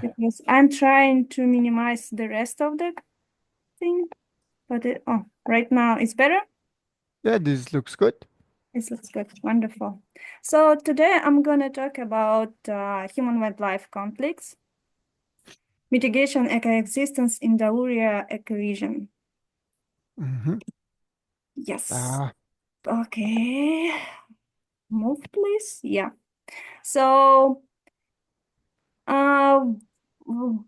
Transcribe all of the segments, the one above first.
because I'm trying to minimize the rest of the thing, but right now it's better. Yeah, this looks good. This looks good. Wonderful. So today I'm going to talk about human-wildlife conflicts, mitigation and coexistence in Dauria ecoregion. Mhm. Yes. За. Okay. Move, please. Yeah. So,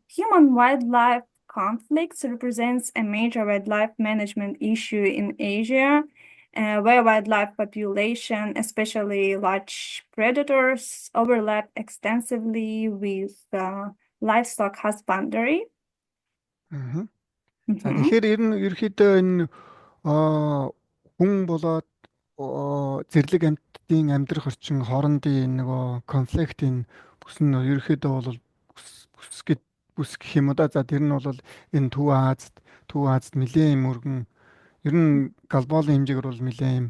human-wildlife conflicts represents a major wildlife management issue in Asia, where wildlife population, especially large predators, overlap extensively with livestock husbandry. Mhm. За Mhm. тэгэхээр ер нь ерөөхдөө энэ хүн болоод зэрлэг амьтдын амьдрах орчин хоорондын нөгөө конфликтийн бүс нь ерөөхдөө бол бүс гэх юм уу да. За тэр нь бол энэ Төв Азид нэлээд юм өргөн ер нь глобалын хэмжээгээр бол нэлээд юм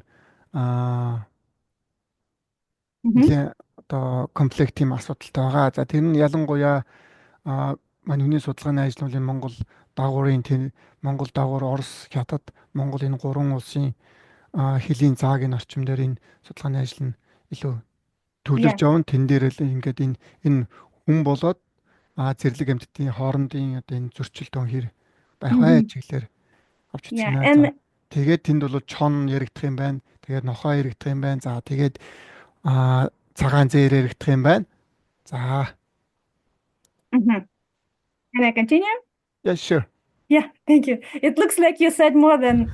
аа Mhm. нэлээд одоо конфликт юм асуудалтай байгаа. За тэр нь ялангуяа манай хүний судалгааны ажлын Монгол дагуур, Орос, Хятад, Монгол энэ гурван улсын хөлийн цаагийн орчим дээр энэ судалгааны ажил нь илүү төвлөрж явна. Тэн дээр л ингээд энэ хүн болоод зэрлэг амьтдын хоорондын одоо энэ зөрчилдөөн хэр байх вэ чиглэлээр авч үзэх юм аа. За тэгээд тэнд бол чон яригдах юм байна. Тэгээд нохоо яригдах юм байна. За тэгээд цагаан зээр яригдах юм байна. За. Can I continue? Yeah, sure. Yeah, thank you. It looks like you said more than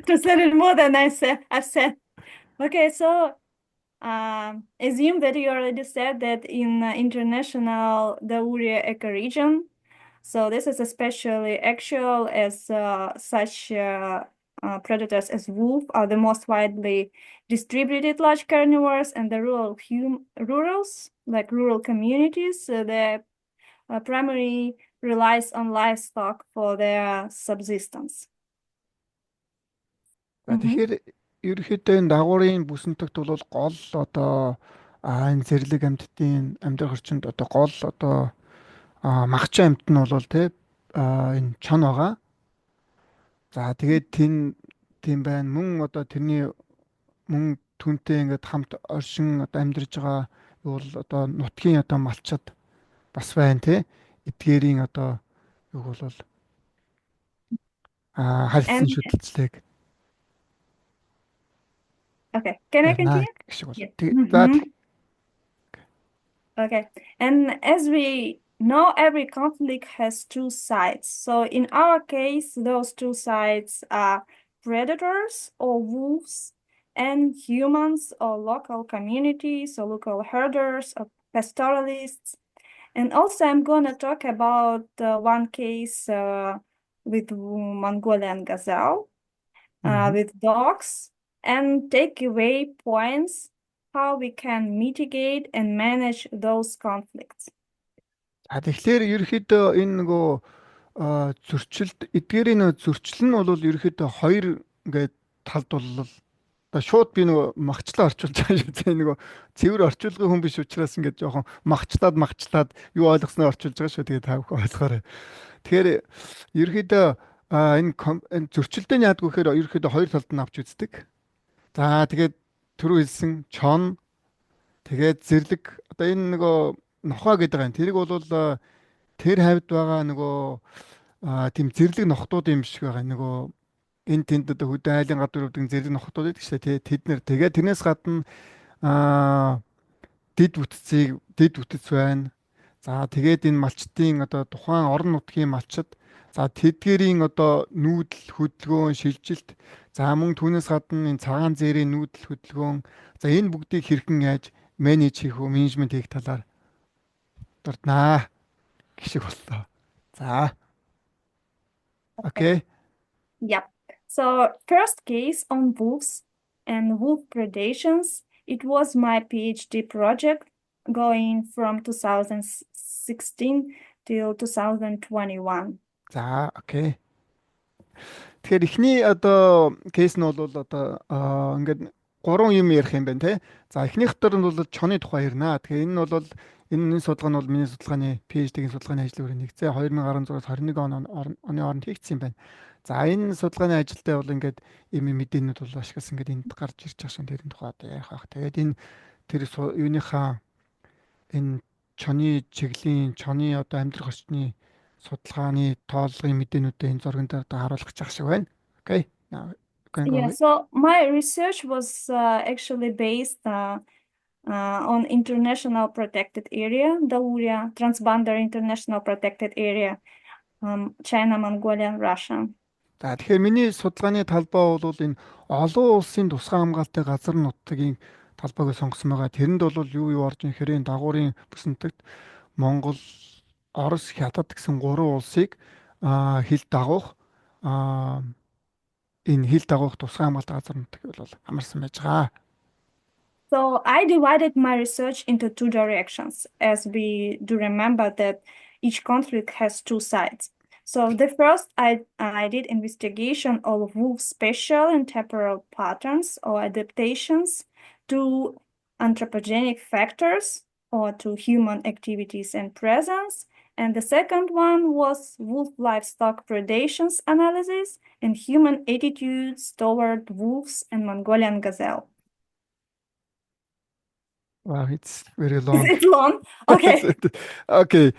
to said it more than I said. Okay, so assume that you already said that in international Dauria ecoregion. So this is especially actual as such predators as wolf are the most widely distributed large carnivores, and the rural communities, their primary relies on livestock for their subsistence. Тэгэхээр ерөнхийдөө энэ дагуурын бүсэнтэгт бол гол одоо энэ зэрлэг амьтдын амьдрах орчинд одоо гол одоо магчин амьт нь бол энэ чон байгаа. За тэгээд тийм байна. Мөн одоо тэрний мөн түнтэй ингээд хамт оршин одоо амьдарж байгаа бол одоо нутгийн одоо малчид бас байна те. Эдгээрийн одоо юу бол харилцан шүтэлцлэг. Okay, can I continue? Yes. Okay, and as we know, every conflict has two sides. So in our case, those two sides are predators or wolves, and humans or local communities or local herders or pastoralists. And also I'm going to talk about one case with Mongolian gazelle, with dogs, and take away points how we can mitigate and manage those conflicts. Тэгэхээр ерөөхдөө энэ нөгөө эдгээрийн зөрчил нь бол ерөөхдөө хоёр ингээд талд бол одоо шууд би нөгөө магчлаа орчуулж байгаа шүү. Тэгээ нөгөө цэвэр орчуулгын хүн биш учраас ингээд жоохон магчлаад юу ойлгосноо орчуулж байгаа шүү. Тэгээ та бүхэн ойлгоорой. Тэгэхээр ерөөхдөө энэ зөрчилдөө яадаг вэ гэхээр ерөөхдөө хоёр талд нь авч үздэг. За тэгээд түрүү хэлсэн чон тэгээд зэрлэг одоо энэ нөгөө нохоо гэдэг юм. Тэрийг бол тэр хавьд байгаа нөгөө тийм зэрлэг нохтууд юм шиг байгаа. Нөгөө энэ тэнд одоо хөдөө айлын гадуур өвдөг зэрлэг нохтууд гэдэг чинь тэд нэр тэгээд тэрнээс гадна дид бүтц байна. За тэгээд энэ малчдын одоо тухайн орон нутгийн малчид за тэдгэрийн одоо нүүдэл хөдөлгөөн шилжилт за мөн түүнээс гадна энэ цагаан зээрийн нүүдэл хөдөлгөөн за энэ бүгдийг хэрхэн яаж менежмент хийх талаар дурднаа гэх шиг боллоо. За. Okay. Yep. So first case on wolves and wolf predations. It was my PhD project going from 2016 till 2021. За, окей. Тэгэхээр эхний одоо кейс нь бол одоо ингээд гурван юм ярих юм байна те. За эхнийх дээр нь бол чоны тухай ярина. Тэгэхээр энэ нь бол Энэ судалгаа нь бол миний судалгааны PhD-ийн судалгааны ажлын үрээ нэгцээ 2016-аас 21 оны хооронд хийгдсэн юм байна. За энэ судалгааны ажилдаа бол ингээд ийм мэдээнүүд бол ашигласан ингээд энд гарч ирж байгаа шин тэрийн тухайд ярих байх. Тэгээд энэ тэр юуныхаа энэ чоны чиглэлийн чоны одоо амьдрах орчны судалгааны тооллогын мэдээнүүдээ энэ зурган дээр одоо харуулах гэж шиг байна. Окей. Now, you can go Yeah, ahead. so my research was actually based on international protected area, Dauria, Transbandar International Protected Area, China, Mongolia, and Russia. За тэгэхээр миний судалгааны талбай бол энэ олон улсын тусгай хамгаалалтын газар нутгийн талбайг сонгосон байгаа. Тэрэнд бол юу орж ирэхээр энэ дагуурын бүс нутагт Монгол, Орос, Хятад гэсэн гурван улсыг хил дагуух энэ хил дагуух тусгай хамгаалалтын газар нутаг бол хамарсан байж байгаа. So I divided my research into two directions, as we do remember that each conflict has two sides. So the first, I did investigation of wolf spatial and temporal patterns or adaptations to anthropogenic factors or to human activities and presence. And the second one was wolf livestock predations analysis and human attitudes toward wolves and Mongolian gazelle. Wow, it's very long. It's long. Okay. Okay.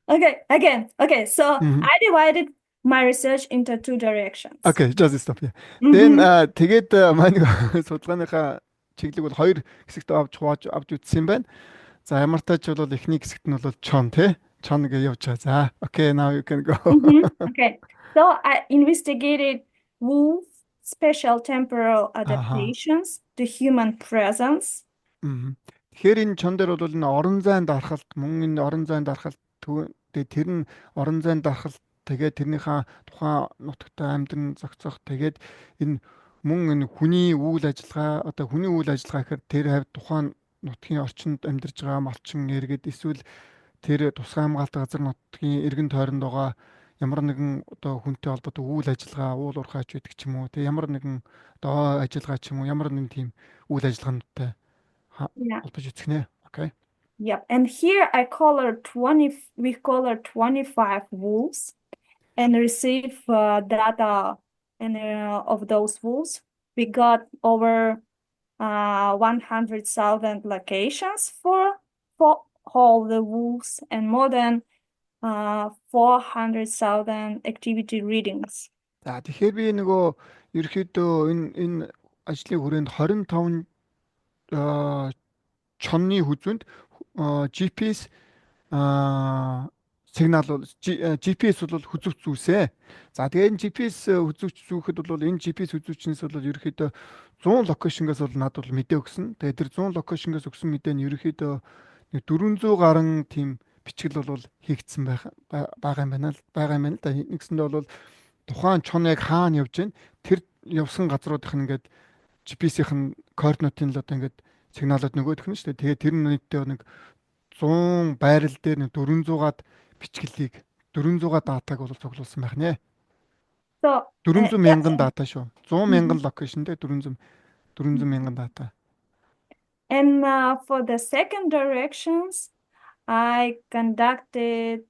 Okay. Again. Okay. So Mhm. I divided my research into two directions. Okay, just stop. Yeah. Mhm. Then тэгээд манай судалгааныхаа чиглэг бол хоёр хэсэгт авч үзсэн юм байна. За ямар тач бол эхний хэсэгт нь бол чон тий. Чон гэж явж байгаа. За. Okay, now you can go. Okay. So I investigated wolf spatial temporal adaptations to human presence. Тэгэхээр энэ чон дээр бол энэ орон зайн дарахалт мөн энэ орон зайн дарахалт тэр нь орон зайн дарахалт тэгээд тэрнийхээ тухайн нутагтаа амьдран зохицох тэгээд энэ мөн энэ хүний үйл ажиллагаа одоо хүний үйл ажиллагаа гэхээр тэр хавьд тухайн нутгийн орчинд амьдарж байгаа малчин иргэд эсвэл тэр тусгай хамгаалалт газар нутгийн иргэн тойронд байгаа ямар нэгэн одоо хүнтэй холбоотой үйл ажиллагаа уул уурхайч байдаг ч юм уу тэг ямар нэгэн одоо ажиллагаа ч юм уу ямар нэгэн тийм үйл ажиллагаануудтай холбож үзэх нэ. Okay. Yep. And here we colored 25 wolves and receive data of those wolves. We got over 100,000 locations for all the wolves and more than 400,000 activity readings. За тэгэхээр би нөгөө ерөөхдөө энэ ажлын хүрээнд 25 чонны хүзүүнд GPS сигнал бол GPS бол хүзүүч зүүсээ. За тэгээ энэ GPS хүзүүч зүүхэд бол энэ GPS хүзүүчнээс бол ерөөхдөө 100 локейшнгээс бол надад бол мэдээ өгсөн. Тэгээ тэр 100 локейшнгээс өгсөн мэдээ нь ерөөхдөө нэг 400 гаруй тийм бичгэл бол хийгдсэн байгаа юм байна л да. Нэгсэндээ бол тухайн чон яг хаана явж байна? Тэр явсан газруудынх нь ингээд GPS-ийн координатын л одоо ингээд сигналууд нөгөөх нь шүү дээ. Тэгээ тэр нийтдээ нэг 100 байрал дээр нэг 400-аад бичгэлийг 400-аад датаг бол цуглуулсан байх нэ. So 400 мянган дата шүү. 100 мянган локейшн дээр 400 мянган дата. And for the second directions, I conducted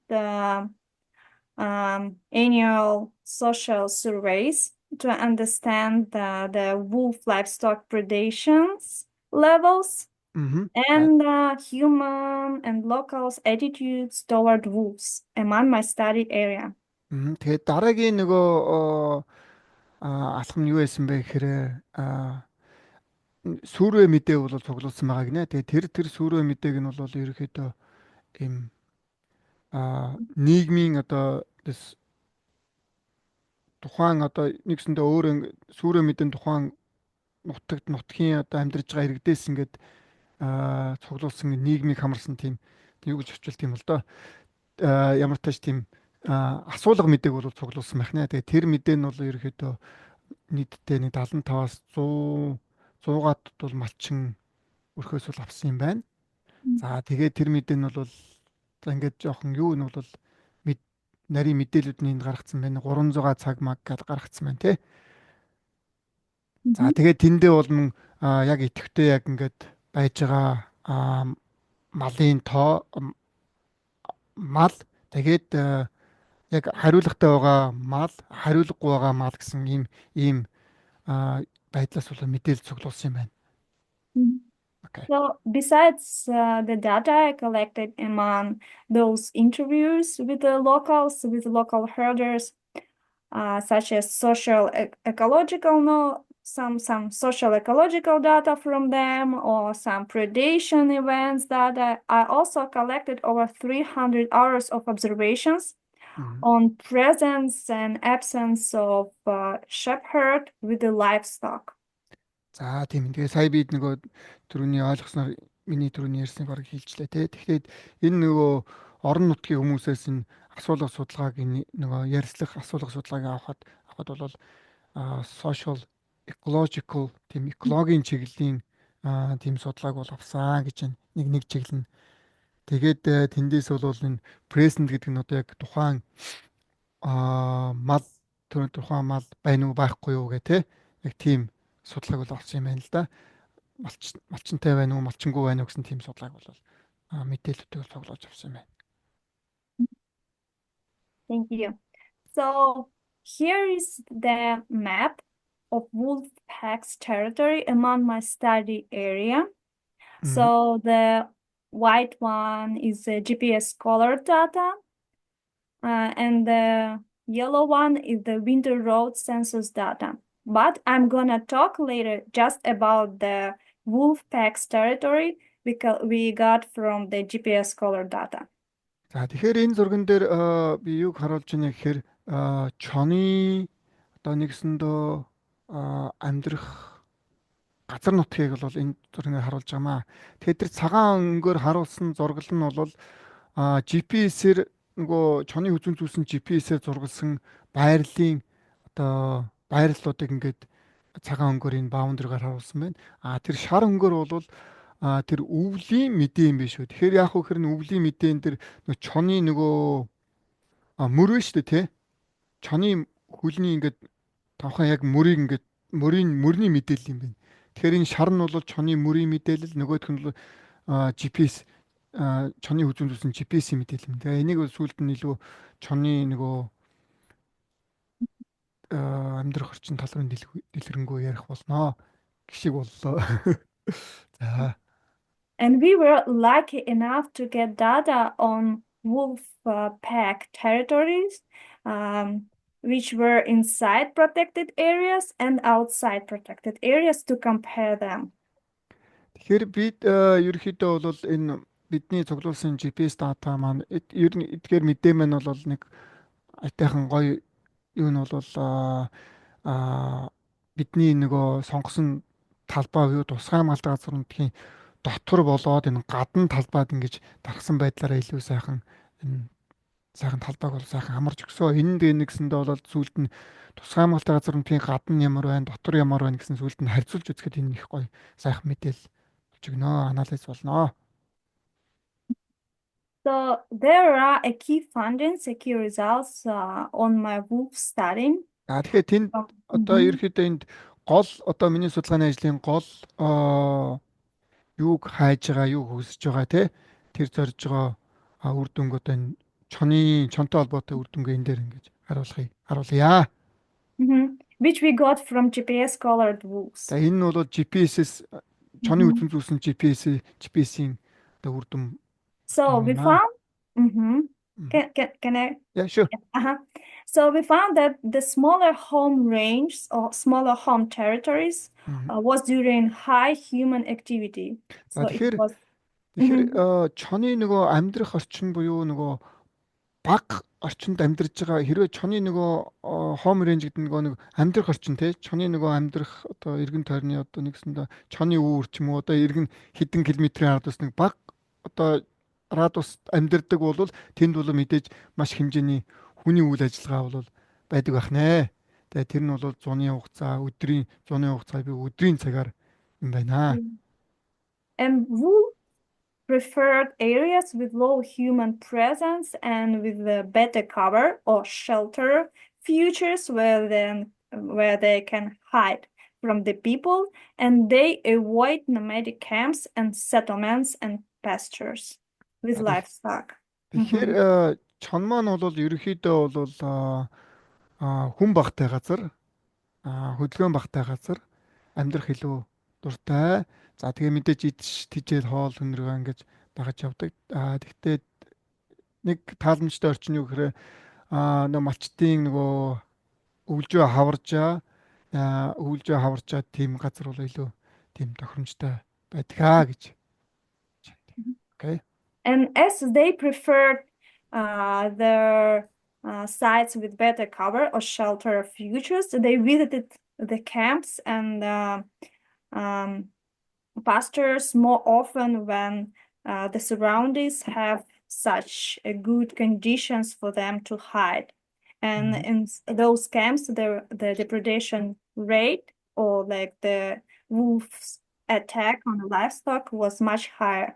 annual social surveys to understand the wolf livestock predations levels and human and locals' attitudes toward wolves among my studied area. Тэгээд дараагийн нөгөө алхам нь юу байсан бэ гэхээр сүрвэ мэдээ бол цуглуулсан байгаа гинэ. Тэгээд тэр сүрвэ мэдээг нь бол ерөөхдөө им нийгмийн одоо тухайн одоо нэгсэндээ өөр сүрвэ мэдэн тухайн нутгийн одоо амьдарж байгаа иргэдээс ингээд цуглуулсан нийгмийг хамарсан тийм юу гэж орчуулт юм бол доо ямар тач тийм асуулга мэдээг бол цуглуулсан байх нэ. Тэгээ тэр мэдээ нь бол ерөөхдөө нийтдээ нэг 75-аас 100-аад бол малчин өрхөөс бол авсан юм байна. За тэгээ тэр мэдээ нь бол за ингээд жоохон юу нь бол нарийн мэдээлүүд нь гаргацсан байна. 300 цаг маг гэж гаргацсан байна тий. За тэгээ тэндээ бол яг идэвхтэй яг ингээд байж байгаа малын тоо мал тэгээд яг хариулгатай байгаа мал, хариулгагүй байгаа мал гэсэн ийм байдлаас бол мэдээлэл цуглуулсан юм байна. Mhm. Окей. So, besides the data I collected among those interviews with the locals, with local herders, such as social ecological no some social ecological data from them or some predation events data, I also collected over 300 hours of observations Мгм. on presence and absence of shepherd with the livestock. За тийм. Тэгээ сая бид нөгөө түрүүний ойлгосноор миний түрүүний ярьсныг бараг хэлжлээ те. Тэгэхээр энэ нөгөө орон нутгийн хүмүүсээс энэ асуулга судалгааг нөгөө ярьслах асуулга судалгааг авахад бол social ecological тийм экологийн чиглэлийн тийм судалгааг бол авсан гэж байна. Нэг чиглэл нь. Тэгээд тэндээс бол энэ present гэдэг нь одоо яг тухайн мал тухайн мал байна уу байхгүй юу гэх те. Яг тийм судалгааг бол авсан юм байна л да. Малчинтай байна уу, малчингүй байна уу гэсэн тийм судалгааг бол мэдээлэлүүдийг цуглуулж авсан юм байна. Thank you. So here is the map of Wolfpack's territory among my study area. So the white one is the GPS color data, and the yellow one is the winter road census data. But I'm gonna talk later just about the Wolfpack's territory because we got from the GPS color data. За тэгэхээр энэ зурган дээр би юг харуулж байна гэхээр чоны одоо нэгсэндөө амьдрах газар нутгийг бол энэ зургаар харуулж байгаамаа. Тэгэхээр тэр цагаан өнгөөр харуулсан зургал нь бол GPS-ээр нөгөө чоны хүзүүн зүйлсэн GPS-ээр зургалсан байрлалын одоо байрлалуудыг ингээд цагаан өнгөөр энэ баундрыгаар харуулсан байна. Тэр шар өнгөөр бол тэр өвлийн мэдээ юм биш үү. Тэгэхээр яг хөө хэр н өвлийн мэдээн дээр нөгөө чоны нөгөө мөр шүү дээ тий. Чоны хөлний ингээд тавхан яг мөрийг ингээд мөрний мэдээлэл юм байна. Тэгэхээр энэ шар нь бол чоны мөрийн мэдээлэл, нөгөөх нь бол GPS чоны хүзүүн зүйлсэн GPS-ийн мэдээлэл юм. Тэгээ энийг бол сүүлд нь илүү чоны нөгөө амьдрах орчин тал руу дэлгэрэнгүй ярих болноо гişиг боллоо. За. And we were lucky enough to get data on wolf pack territories, which were inside protected areas and outside protected areas to compare them. Тэгэхээр бид ерөөхдөө бол энэ бидний цуглуулсан GPS дата маань ер нь эдгээр мэдээ маань бол нэг айтайхан гоё юу нь бол бидний нөгөө сонгосон талбай юу тусгай хамгаалалт газар нутгийн дотор болоод энэ гадна талбайд ингэж дарахсан байдлаараа илүү сайхан энэ сайхан талбайг бол сайхан хамарч өгсөө. Энэ дээр нэгсэндээ бол зүйлд нь тусгай хамгаалалт газар нутгийн гадна ямар байна, дотор ямар байна гэсэн зүйлд нь харьцуулж үзэхэд энэ их гоё сайхан мэдээлэл болж өгнө. Анализ болно. So there are a key findings, a key results on my wolf study. Тэгэхээр тэнд одоо ерөөхдөө энд гол одоо миний судалгааны ажлын гол юуг хайж байгаа, юуг хүсэж байгаа те тэр зорж байгаа үр дүнг одоо энэ чонтой холбоотой үр дүнгээ энэ дээр ингэж харуулъя. Which we got from GPS colored wolves. За энэ нь бол GPS-с чоны үзэн зүйлсэн GPS-ийн одоо үр дүн. So we found can I? Yeah, sure. So we found that the smaller home range or smaller home territories was during high human activity. So it was. Тэгэхээр чоны нөгөө амьдрах орчин буюу нөгөө баг орчинд амьдарч байгаа хэрвээ чоны нөгөө home range гэдэг нөгөө нэг амьдрах орчин те чоны нөгөө амьдрах одоо эргэн тойрны одоо нэгсэндээ чоны үүр ч юм уу одоо эргэн хэдэн километрийн радиус нэг баг одоо радиус амьдардаг бол тэнд бол мэдээж маш хэмжээний хүний үйл ажиллагаа бол байдаг бах нэ. Тэгээ тэр нь бол зуны хугацаа би өдрийн цагаар юм байна. And wolf preferred areas with low human presence and with the better cover or shelter features where they can hide from the people, and they avoid nomadic camps and settlements and pastures with За livestock. тэгэхээр чон маань бол ерөнхийдөө бол хүн багтай газар, хөдөлгөөн багтай газар амьдрах илүү дуртай. За тэгээ мэдээж идэж тижэл хоол хүнрээ ингэж дагаж явдаг. Тэгтээ нэг тааламжтай орчин юу гэхээр нэг малчтын нөгөө өвлжөө хаваржаа өвлжөө хаваржаа тийм газар бол илүү тийм тохиромжтой байдгаа гэж. Окей. And as they preferred their sites with better cover or shelter features, they visited the camps and um, pastures more often when the surroundings have such good conditions for them to hide. And in those camps, the depredation rate or like the wolves' attack on the livestock was much higher.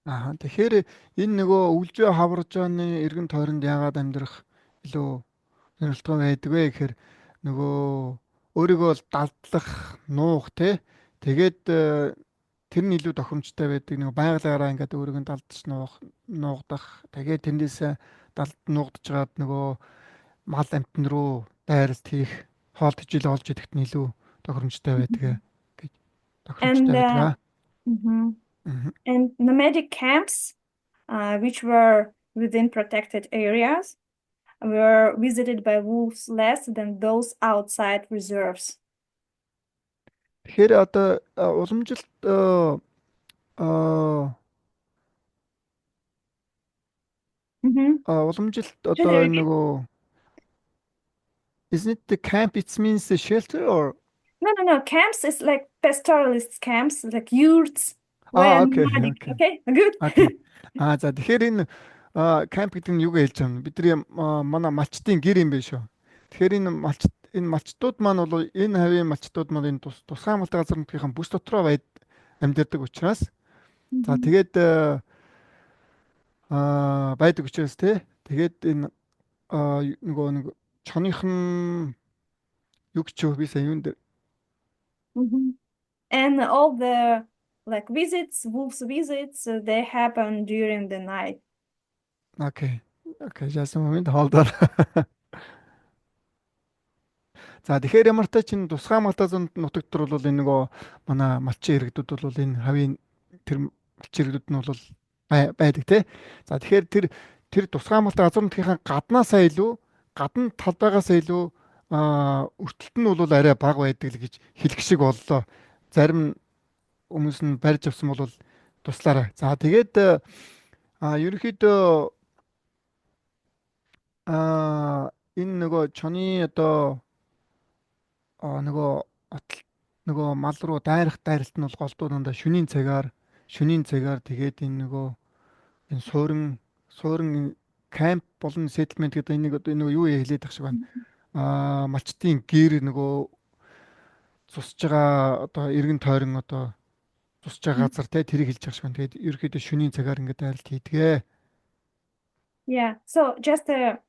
Тэгэхээр энэ нөгөө өвлжөө хаваржааны эргэн тойронд яагаад амьдрах илүү сонирхолтой байдаг вэ гэхээр нөгөө өөрийгөө л далдлах, нуух те. Тэгээд тэр нь илүү тохиромжтой байдаг. Нөгөө байгалаараа ингээд өөрийгөө далдаж нуугдах. Тэгээд тэндээсээ нуугдж гад нөгөө мал амтан руу дайралт хийх, хоол тэжээл олж идэхт нь илүү тохиромжтой байдаг гэж And тохиромжтой байдаг. mhm. Мгм. And nomadic camps, which were within protected areas, were visited by wolves less than those outside reserves. Тэгэхээр одоо уламжилт Mhm. уламжилт Should одоо I энэ repeat? нөгөө isn't it the camp it means the shelter or No. Camps is like pastoralist camps, like yurts, where окей nomadic. окей Okay, good. окей за тэгэхээр энэ camp гэдэг нь юу гэж хэлж байгаа юм бидний манай малчтын гэр юм биш үү. Тэгэхээр энэ малчтууд маань бол энэ хавийн малчтууд маань энэ тусгай амгалтай газар нутгийнхаа бүс дотроо амьдардаг учраас за Mhm. тэгээд байдаг учраас те тэгээд энэ нөгөө нэг чоных нь юу гэж юу би сая юунд Mhm. And all the like wolves visits, they happen during the night. окей just a moment hold on. За тэгэхээр ямар ч тач энэ тусгай малтай зам нутагт төр бол энэ нөгөө манай малчин иргэдүүд бол энэ хавийн тэр малчин иргэдүүд нь бол байдаг тий. За тэгэхээр тэр тусгай малтай газар нутгийнхаа гаднаасаа илүү гадна талбайгаасаа илүү өртөлт нь бол арай бага байдаг л гэж хэлэх шиг боллоо. Зарим хүмүүс нь барьж авсан бол туслаарай. За тэгээд ерөнхийдөө энэ нөгөө чоны одоо нөгөө нөгөө мал руу дайралт нь бол голдууранда шөнийн цагаар тэгээд энэ нөгөө энэ суурин камп болон сеттlemент гэдэг энийг одоо энэ нөгөө юу хэлээд тах шиг байна. Малчтын гэр нөгөө цусж байгаа одоо эргэн тойрон одоо цусж байгаа газар те тэрийг хэлж байгаа шиг байна. Тэгээд ерөөхдөө шөнийн цагаар ингээд дайралт хийдгээ. Yeah, so just a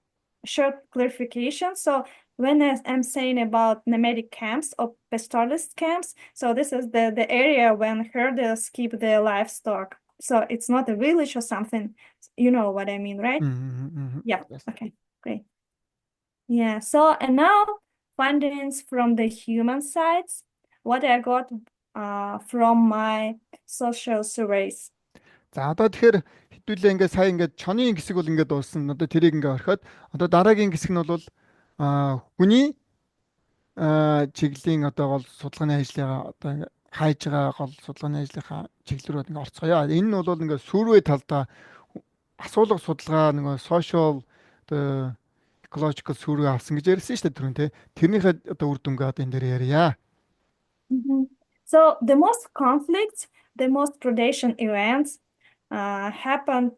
short clarification. So when I'm saying about nomadic camps or pastoralist camps, so this is the area when herders keep their livestock. So it's not a village or something. You know what I mean, right? Yeah. Yes. Okay, great. Yeah, so and now findings from the human sides, what I got from my social surveys. За одоо тэгэхээр хэдүүлээ ингээд сая ингээд чонын хэсэг бол ингээд дууссан. Одоо тэрийг ингээд орхиод одоо дараагийн хэсэг нь бол хүний чиглэлийн одоо гол судалгааны ажлыгаа одоо ингээд хайж байгаа гол судалгааны ажлынхаа чиглэл рүү ингээд орцгоё. Энэ нь бол ингээд сүрвээ талдаа асуулга судалгаа нөгөө social одоо ecological сүрвээ авсан гэж ярьсан шүү дээ түрүүн те. Тэрнийхээ одоо үр дүнгээ одоо энэ дээр ярья. So the most conflicts, the most predation events happened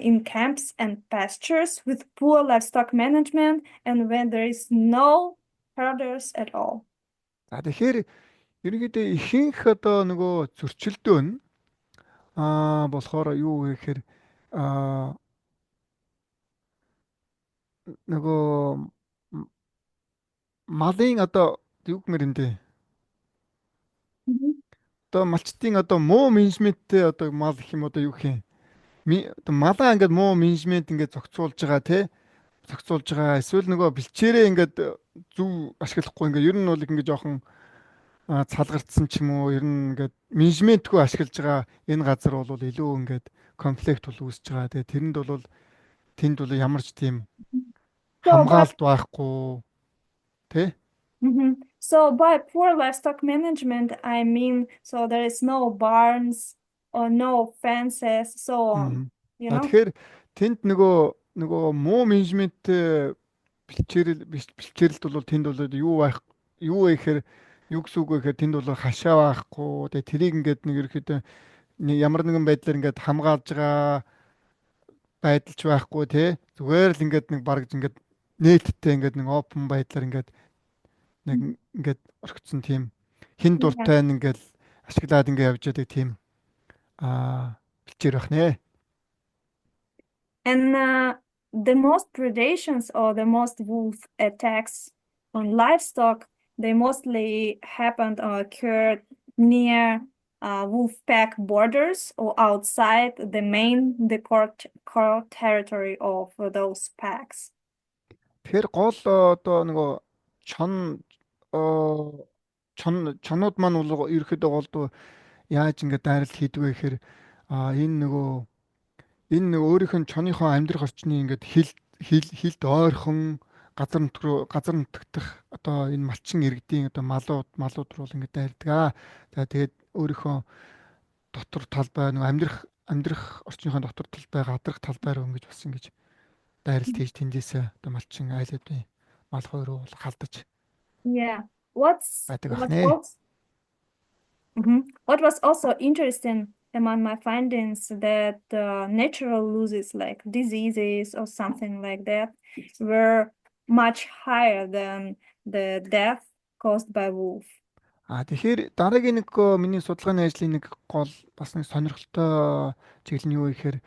in camps and pastures with poor livestock management and when there is no herders at all. За тэгэхээр ерөнхийдөө ихэнх одоо нөгөө зөрчилдөө нь болохоор юу вэ гэхээр нөгөө малын одоо юу гэмээр энэ одоо малчтын одоо муу менежменттэй одоо мал гэх юм одоо юу гэх юм. Одоо малаа ингээд муу менежмент ингээд зохицуулж байгаа те зохицуулж байгаа эсвэл нөгөө бэлчээрээ ингээд зөв ашиглахгүй ингээд ер нь бол ингээд жоохон цалгартсан ч юм уу ер нь ингээд менежментгүй ашиглаж байгаа энэ газар бол илүү ингээд конфликт бол үүсэж байгаа. Тэгээ тэнд бол ямар ч тийм So by хамгаалалт байхгүй тий. So by poor livestock management, I mean so there is no barns or no fences, so on. You know? Тэгэхээр тэнд нөгөө муу менежмент бэлчээрэлд бол тэнд бол юу вэ гэхээр юу гэсэн үг вэ гэхээр тэнд бол хашаа байхгүй. Тэгээ тэрийг ингээд нэг ерөөхдөө ямар нэгэн байдлаар ингээд хамгаалж байгаа байдалч байхгүй тий. Зүгээр л ингээд нэг бараг ингээд нээлттэй ингээд нэг open байдлаар ингээд нэг ингээд орхицсон тийм хин Yeah. дуртай ингээд ашиглаад ингээд явж байгаа тийм бэлчээр байх нэ. And the most predations or the most wolf attacks on livestock, they mostly happened or occurred near wolf pack borders or outside the core territory of those packs. Тэгэхээр гол одоо нөгөө чонууд маань бол ерөөхдөө голдуу яаж ингээд дайралт хийдэг вэ гэхээр энэ нэг өөрийнх нь чоныхоо амьдрах орчны ингээд хилд ойрхон газар нутгах одоо энэ малчин иргэдийн одоо малууд руу ингээд дайрдаг. За тэгээд өөрийнхөө дотор талбай нэг амьдрах орчныхоо дотор талбай гадрах талбай руу ингэж бас ингэж дайралт хийж тэндээсээ одоо малчин айлуудын мал хоёр руу халдаж. Yeah. What was also interesting among my findings that natural losses like diseases or something like that were much higher than the death caused by wolf. Тэгэхээр дараагийн нэг миний судалгааны ажлын нэг гол бас нэг сонирхолтой чиглэл нь юу вэ гэхээр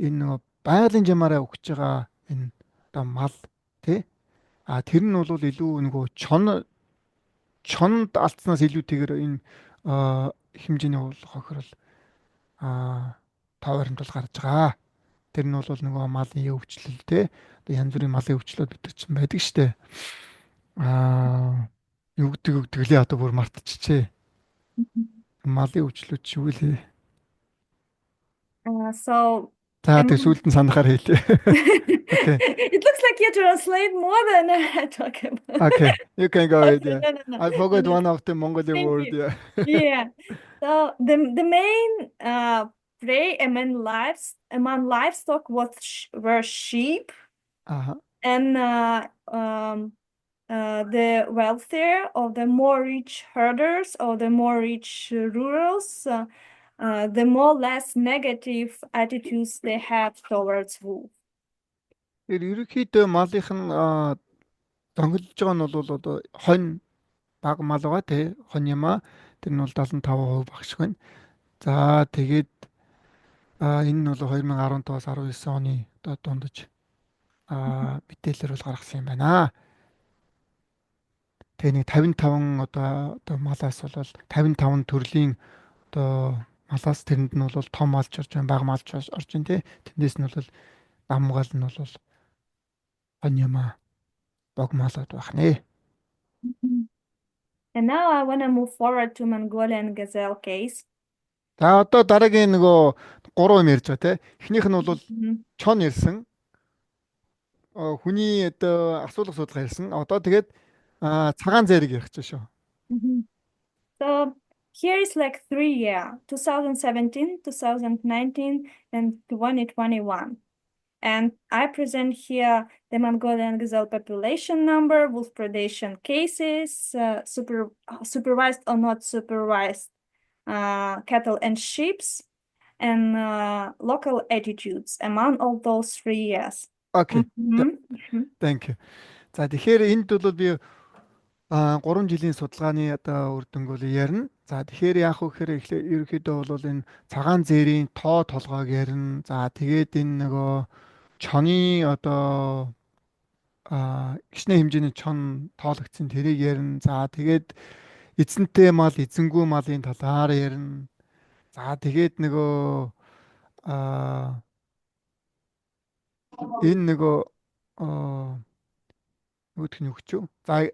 энэ нөгөө байгалийн жамаараа өгч байгаа энэ одоо мал тий тэр нь бол илүү нөгөө чонд алдснаас илүүтэйгээр энэ хэмжээний хохирол тав баримтал гарч байгаа. Тэр нь бол нөгөө малын өвчлөл тий одоо янз бүрийн малын өвчлөлүүд бид чинь байдаг штэ. Юу гэдэг лээ одоо бүр мартчихжээ. Малын өвчлөлт шүү лээ. За тэг сүүлд нь санахаар хэлээ. Okay. It looks like you translate more than I talk about. Okay, you can go ahead. Yeah. No. I forgot one of the Mongolian word. Yeah. Yeah. So the main prey among livestock were sheep, and the welfare of the more rich herders or the more rich rurals, the more less negative attitudes they have towards wolf. Ерөнхийдөө малынх нь донголж байгаа нь бол одоо хонь баг мал байгаа тий хонь юм аа тэр нь бол 75% багш байна. За тэгээд энэ нь бол 2015-аас 19 оны одоо дундаж мэдээлэлээр бол гаргасан юм байна. Тэгээ нэг 55 одоо малаас бол 55 төрлийн одоо малаас тэрэнд нь бол том малч орж байна, бага малч орж байна тий. Тэндээс нь бол дамгаал нь бол хоньяма бог малууд байх нэ. And now I want to move forward to Mongolian gazelle case. За одоо дараагийн нөгөө 3 юм ярьж байгаа те. Эхнийх нь бол чон ярьсан. Хүний одоо асуулга судалгаа ярьсан. Одоо тэгээд цагаан зэрэг ярих гэж шүү. So here is like 3 years, 2017, 2019, and 2021. And I present here the Mongolian gazelle population number, wolf predation cases, supervised or not supervised cattle and sheep, and local attitudes among all those 3 years. Okay. Thank you. За тэгэхээр энд бол би 3 жилийн судалгааны одоо үр дүнг ярина. За тэгэхээр яах вэ гэхээр ерөнхийдөө бол энэ цагаан зээрийн тоо толгойг ярина. За тэгээд энэ нөгөө чоны одоо гişний хэмжээний чон тоологдсон тэрийг ярина. За тэгээд эзэнтэй мал, эзэнгүй малын талаар ярина. За тэгээд нөгөө аа энэ нөгөө нөгөөх нь юу гэж юу? За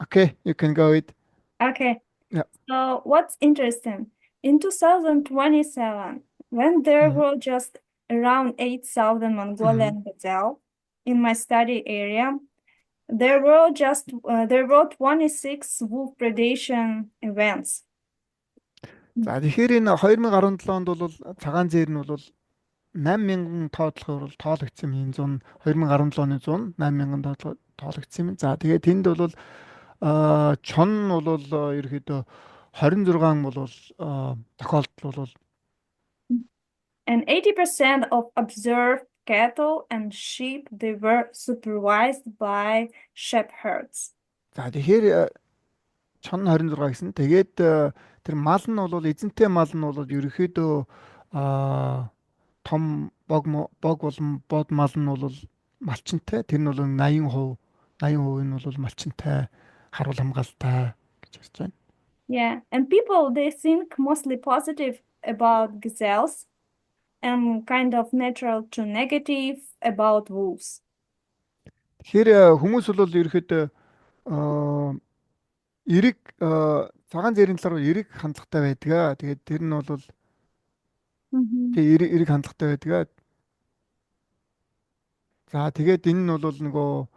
okay, you can go with. Okay. Yeah. So what's interesting, in 2027, when there Mhm. were just around 8,000 Mhm. Mongolian gazelle in my study area, there were 26 wolf predation events. За тэгэхээр энэ 2017 онд бол цагаан зээр нь бол 8,000 тоотлохоор бол тоологдсон юм. 100 2017 оны 100 8,000 тоологдсон юм. За тэгээд тэнд бол чон нь бол ерөөхдөө 26 бол тохиолдол бол And 80% of observed cattle and sheep, they were supervised by shepherds. за тэгэхээр чон 26 гэсэн. Тэгээд тэр мал нь бол эзэнтэй мал нь бол ерөөхдөө а том бог болон бод мал нь бол малчинтай. Тэр нь бол 80%, 80% нь бол малчинтай, харуул хамгаалтай гэж хэлж байна. Yeah, and people, they think mostly positive about gazelles and kind of neutral to negative about wolves. Тэгэхээр хүмүүс бол ерөөхдөө эрэг цагаан зээрийн талаар эрэг хандлагатай байдаг. Тэгээд тэр нь бол тэг эрэг хандлагатай байдаг. За тэгээд энэ нь бол нөгөө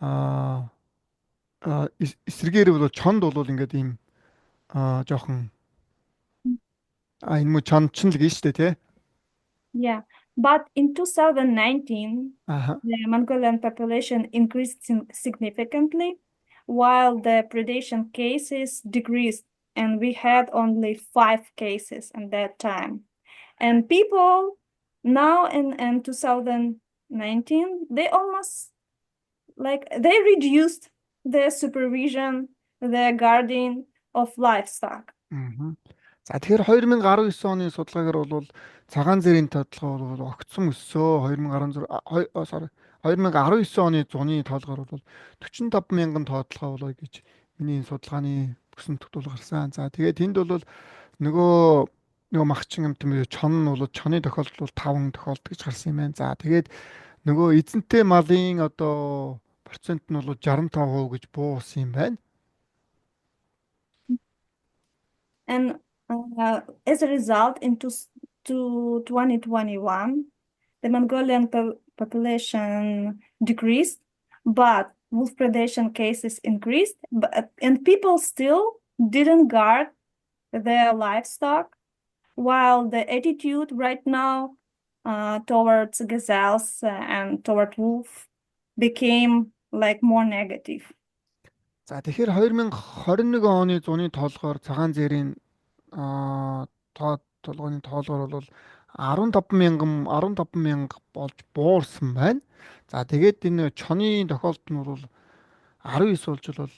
аа эсрэгээр бол чонд бол ингээд ийм жоохон энэ мө чонд ч л гэж штэ тий. Yeah, but in 2019, Аха. the Mongolian population increased significantly, while the predation cases decreased, and we had only 5 cases at that time. And people now in 2019, they almost they reduced the supervision, the guarding of livestock. Мгм. За тэгэхээр 2019 оны судалгаагаар бол цагаан зээрийн тодорхой бол огцом өссөн. 2016 sorry 2019 оны зуны тоолгоор бол 45 мянган тодорхой болоо гэж миний энэ судалгааны бүсэн тогтвол гарсан. За тэгээд тэнд бол нөгөө махчин амт юм чон нь бол чоны тохиолдол бол 5 тохиолдол гэж гарсан юм байна. За тэгээд нөгөө эзэнтэй малын одоо процент нь бол 65% гэж буусан юм байна. And as a result, to 2021, the Mongolian population decreased, but wolf predation cases increased, and people still didn't guard their livestock, while the attitude right now towards gazelles and toward wolf became more negative. За тэгэхээр 2021 оны зуны тоолгоор цагаан зээрийн толгойн тоолгоор бол 15 мянга болж буурсан байна. За тэгээд энэ чоны тохиолдол нь бол 19 болж бол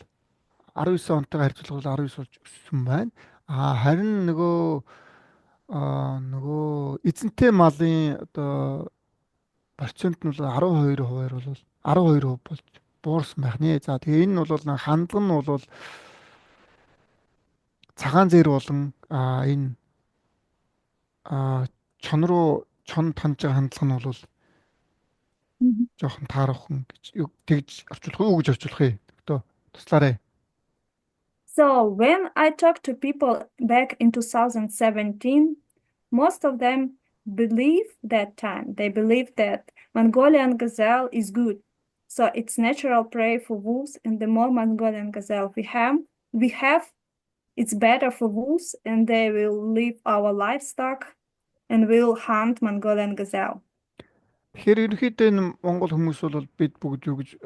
19 онтойгоо харьцуулбал 19 болж өссөн байна. Харин нөгөө эзэнтэй малын одоо процент нь бол 12%-аар бол 12% болж буурсан байх нэ. За тэгээ энэ нь бол хандлага нь бол цагаан зээр болон энэ чон таньж байгаа хандлага нь бол жоохон таарахын гэж тэгж орчуулах уу гэж орчуулах юм. Одоо туслаарай. So when I talked to people back in 2017, most of them believe that time. They believe that Mongolian gazelle is good. So it's natural prey for wolves, and the more Mongolian gazelle we have, it's better for wolves, and they will leave our livestock and will hunt Mongolian gazelle. Тэгэхээр ерөнхийдөө энэ Монгол хүмүүс бол бид бүгд юу гэж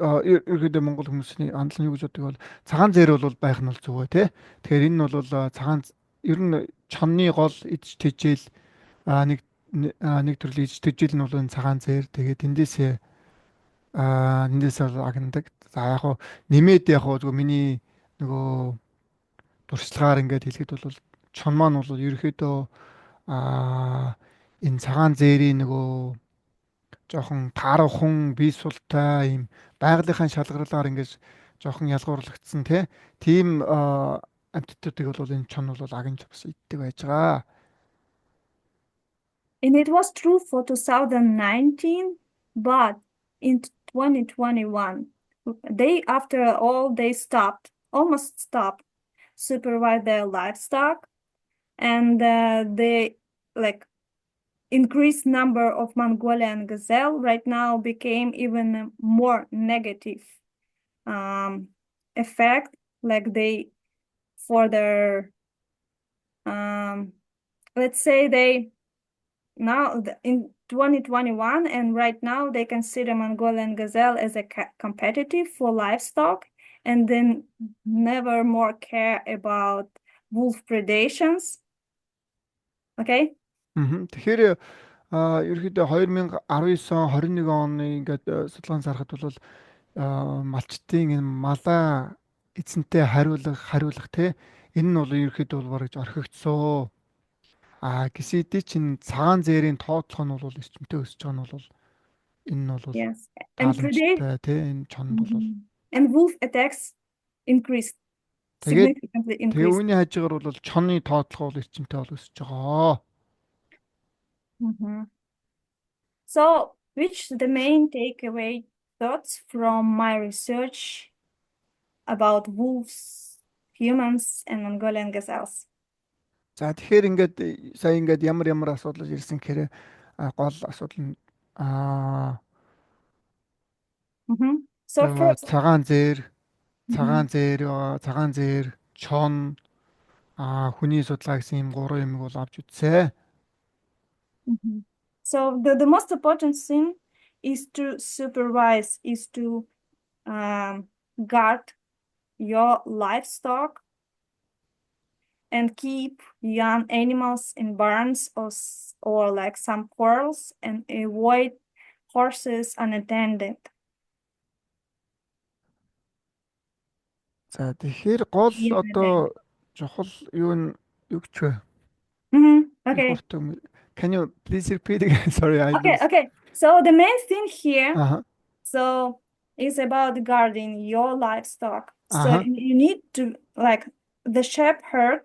ерөнхийдөө Монгол хүмүүсийн хандлага нь юу гэж боддог бол цагаан зээр бол байх нь бол зүгөө тий. Тэгэхээр энэ бол цагаан ер нь чонны гол идж тэжээл нэг төрлийн идж тэжээл нь бол энэ цагаан зээр. Тэгээд эндээсээ бол агнадаг. За яг хуу нэмээд яг хуу зүгээр миний нөгөө туршлагаар ингээд хэлэхэд бол чон маань бол ерөнхийдөө энэ цагаан зээрийн нөгөө жоохон тааруухан бие султай ийм байгалийнхаа шалгарлаар ингэж жоохон ялгуурлагдсан тийм амьтдуудыг бол энэ чон бол агнж бас иддэг байж байгаа. And it was true for 2019, but in 2021, after all, they almost stopped supervise their livestock, and the like increased number of Mongolian gazelle right now became even more negative effect, like they for their let's say they now in 2021 and right now they consider Mongolian gazelle as a competitive for livestock, and then never more care about wolf predations. Okay. Тэгэхээр ерөөхдөө 2019 он 21 оны ингээд судалгаан зарахад бол малчтын энэ малаа эзэнтэй хариулах те энэ нь бол ерөөхдөө бол бараг орхигдсоо. Гэсэдий чинь цагаан зээрийн тоотлого нь бол эрчимтэй өсөж байгаа нь бол энэ нь бол Yes. тааламжтай те энэ чонд бол and wolf attacks increased significantly тэгээ increased. үүний хажуугаар бол чоны тоотлого бол эрчимтэй бол өсөж байгаа. So, which the main takeaway thoughts from my research about wolves, humans, and Mongolian gazelles? За тэгэхээр ингээд сая ингээд ямар асуудал ирсэн гэхээр гол асуудал нь So first, цагаан зээр чон хүний судалгаа гэсэн юм гурван юм бол авч үзсэн. So the most important thing is to supervise, is to guard your livestock and keep young animals in barns or like some corrals and avoid horses unattended. За тэгэхээр гол одоо чухал юу гэж вэ? Okay. Can you please repeat again? Sorry, Okay. So the main thing here, so is about guarding your livestock. So you need to like the shepherd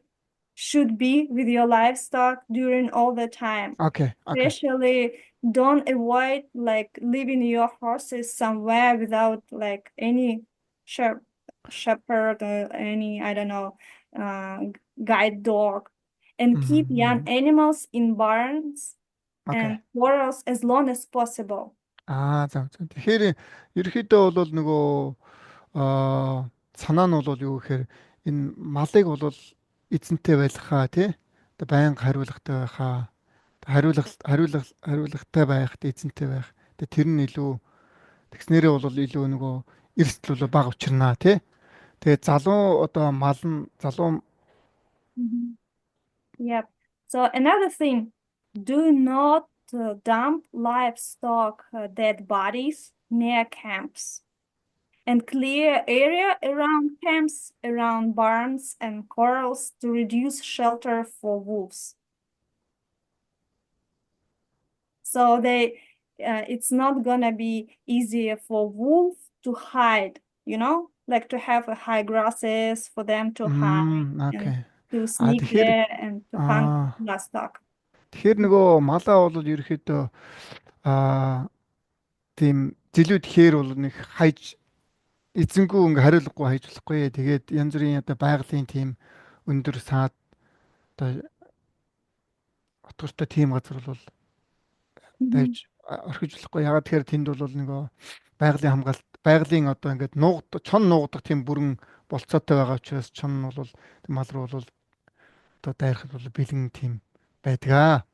should be with your livestock during all the time. Okay. Especially don't avoid like leaving your horses somewhere without like any shepherd or any, I don't know, guide dog, and keep young animals in barns and corrals as long as possible. За. Тэгэхээр ерөөхдөө бол нөгөө санаа нь бол юу гэхээр энэ малыг бол эзэнтэй байлгахаа тий. Одоо байнга хариулахтай байхаа. Хариулахтай байхад эзэнтэй байх. Тэр нь илүү тэгснээрээ бол илүү нөгөө эрсдэл бол бага учирнаа тий. Тэгээ залуу одоо мал нь залуу. Yep. So another thing, do not dump livestock dead bodies near camps, and clear area around camps, around barns and corrals to reduce shelter for wolves. So it's not gonna be easier for wolves to hide, like to have high grasses for them to hide and to sneak there and to hunt livestock. Тэгэхээр нөгөө малаа бол ерөөхдөө тийм зилүүд хээр бол нэг хайж эзэнгүү ингээ хариулахгүй хайж болохгүй. Тэгээд янз бүрийн одоо байгалийн тийм өндөр саад одоо отгортой тийм газар бол байж орхиж болохгүй. Ягаад тэгэхээр тэнд бол нөгөө байгалийн одоо ингээд чон нуугдах тийм бүрэн болцоотой байгаа учраас чон нь бол мал руу бол одоо дайрахад бол бэлэн тийм байдаг.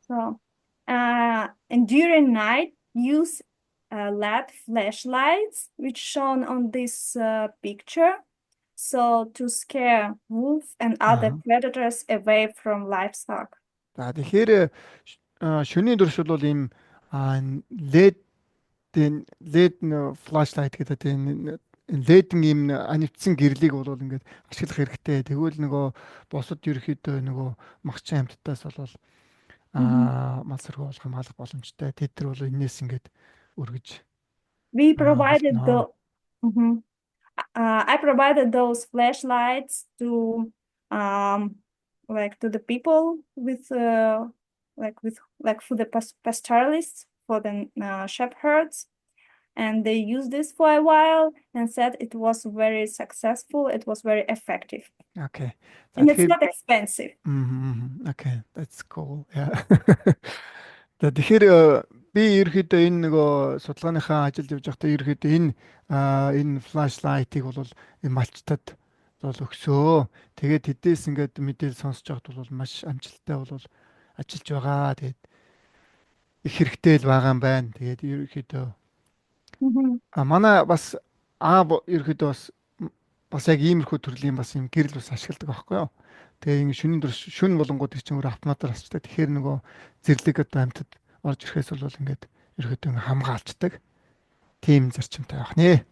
So, and during night, use LED flashlights, which shown on this picture, so to scare wolves and other predators away from livestock. За тэгэхээр шөнийн турш бол ийм LED flashlight гэдэг тийм LED-ийн ийм анивдсан гэрлийг бол ингээд ашиглах хэрэгтэй. Тэгвэл нөгөө босод ерөөхдөө нөгөө магчин амьтдаас бол мал сөргөө болох хамгаалах боломжтой. Тэд нар бол энээс ингээд өргөж. We provided I provided those flashlights to like to the people with for the pastoralists, for the shepherds, and they used this for a while and said it was very successful, it was very effective. Okay. And it's not expensive. Okay, that's cool. Yeah. Тэгэхээр би ерөөхдөө энэ нөгөө судалгааныхаа ажилд явж байхдаа ерөөхдөө энэ флашлайтыг бол энэ малчтад бол өгсөө. Тэгээд тэдээс ингээд мэдээлэл сонсож байхад бол маш амжилттай бол ажиллаж байгаа. Тэгээд их хэрэгтэй л байгаа юм байна. Тэгээд ерөөхдөө манай бас ерөөхдөө бас яг иймэрхүү төрлийн бас юм гэрэл бас ашигладаг байхгүй юу? Тэгээ ингэ шөнийн болонгууд их чинь өөр автоматар асчдаг. Тэгэхээр нөгөө зэрлэг одоо амьтад орж ирэхээс бол ингээд ерөөхдөө хамгаалцдаг. Тим зарчимтай байх нэ.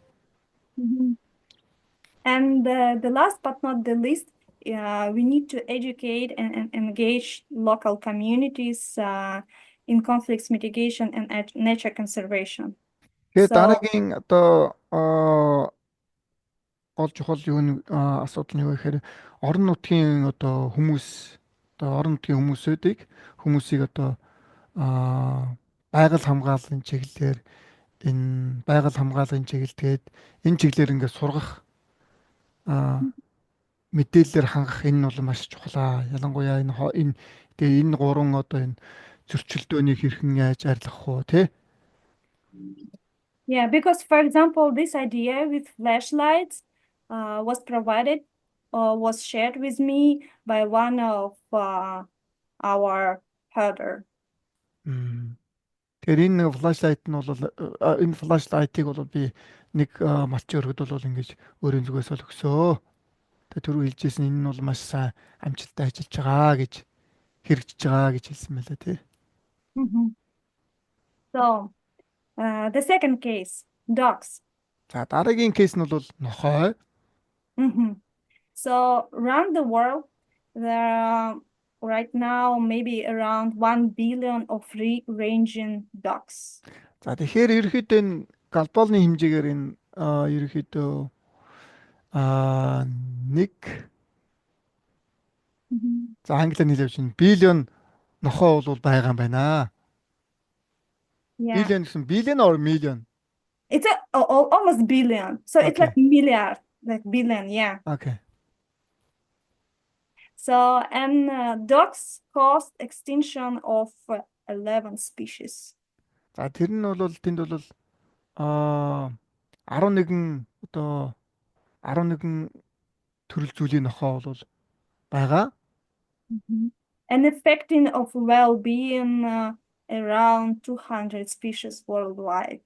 And the last but not the least, we need to educate and engage local communities in conflicts mitigation and nature conservation. Тэгээ дараагийн одоо гол чухал асуудал нь юу гэхээр орон нутгийн одоо хүмүүсийг одоо байгаль хамгааллын чиглэлээр тэгээд энэ чиглэлээр ингээд сургах мэдээлэлээр хангах энэ нь бол маш чухал. Ялангуяа энэ гурван одоо энэ зөрчилдөөнийг хэрхэн яаж арилгах вэ, тэ? Yeah, because for example, this idea with flashlights was provided or was shared with me by one of our herder. Тэгэхээр энэ флашлайт нь бол энэ флашлайтыг бол би нэг малчин өргөд бол ингэж өөрийн зүгээс бол өгсөө. Тэгээ түрүү хэлжсэн энэ нь бол маш сайн амжилттай ажиллаж байгаа гэж хэрэгжиж байгаа гэж хэлсэн байлаа тий. So the second case, dogs. За дараагийн кейс нь бол нохой. So around the world, there are right now maybe around 1 billion of free-ranging dogs. За тэгэхээр ерөөхдөө энэ глобалны хэмжээгээр энэ ерөөхдөө нэг за англиар хэлж чинь billion нохой бол байгаа юм байна. Yeah. Billion гэсэн billion or million? It's almost billion. So it's like milliard, like billion, yeah. Okay. So, and dogs caused extinction of 11 species. За тэр нь бол тэнд бол 11 одоо 11 төрөл зүйлийн нохой бол байгаа. And affecting of well-being around 200 species worldwide.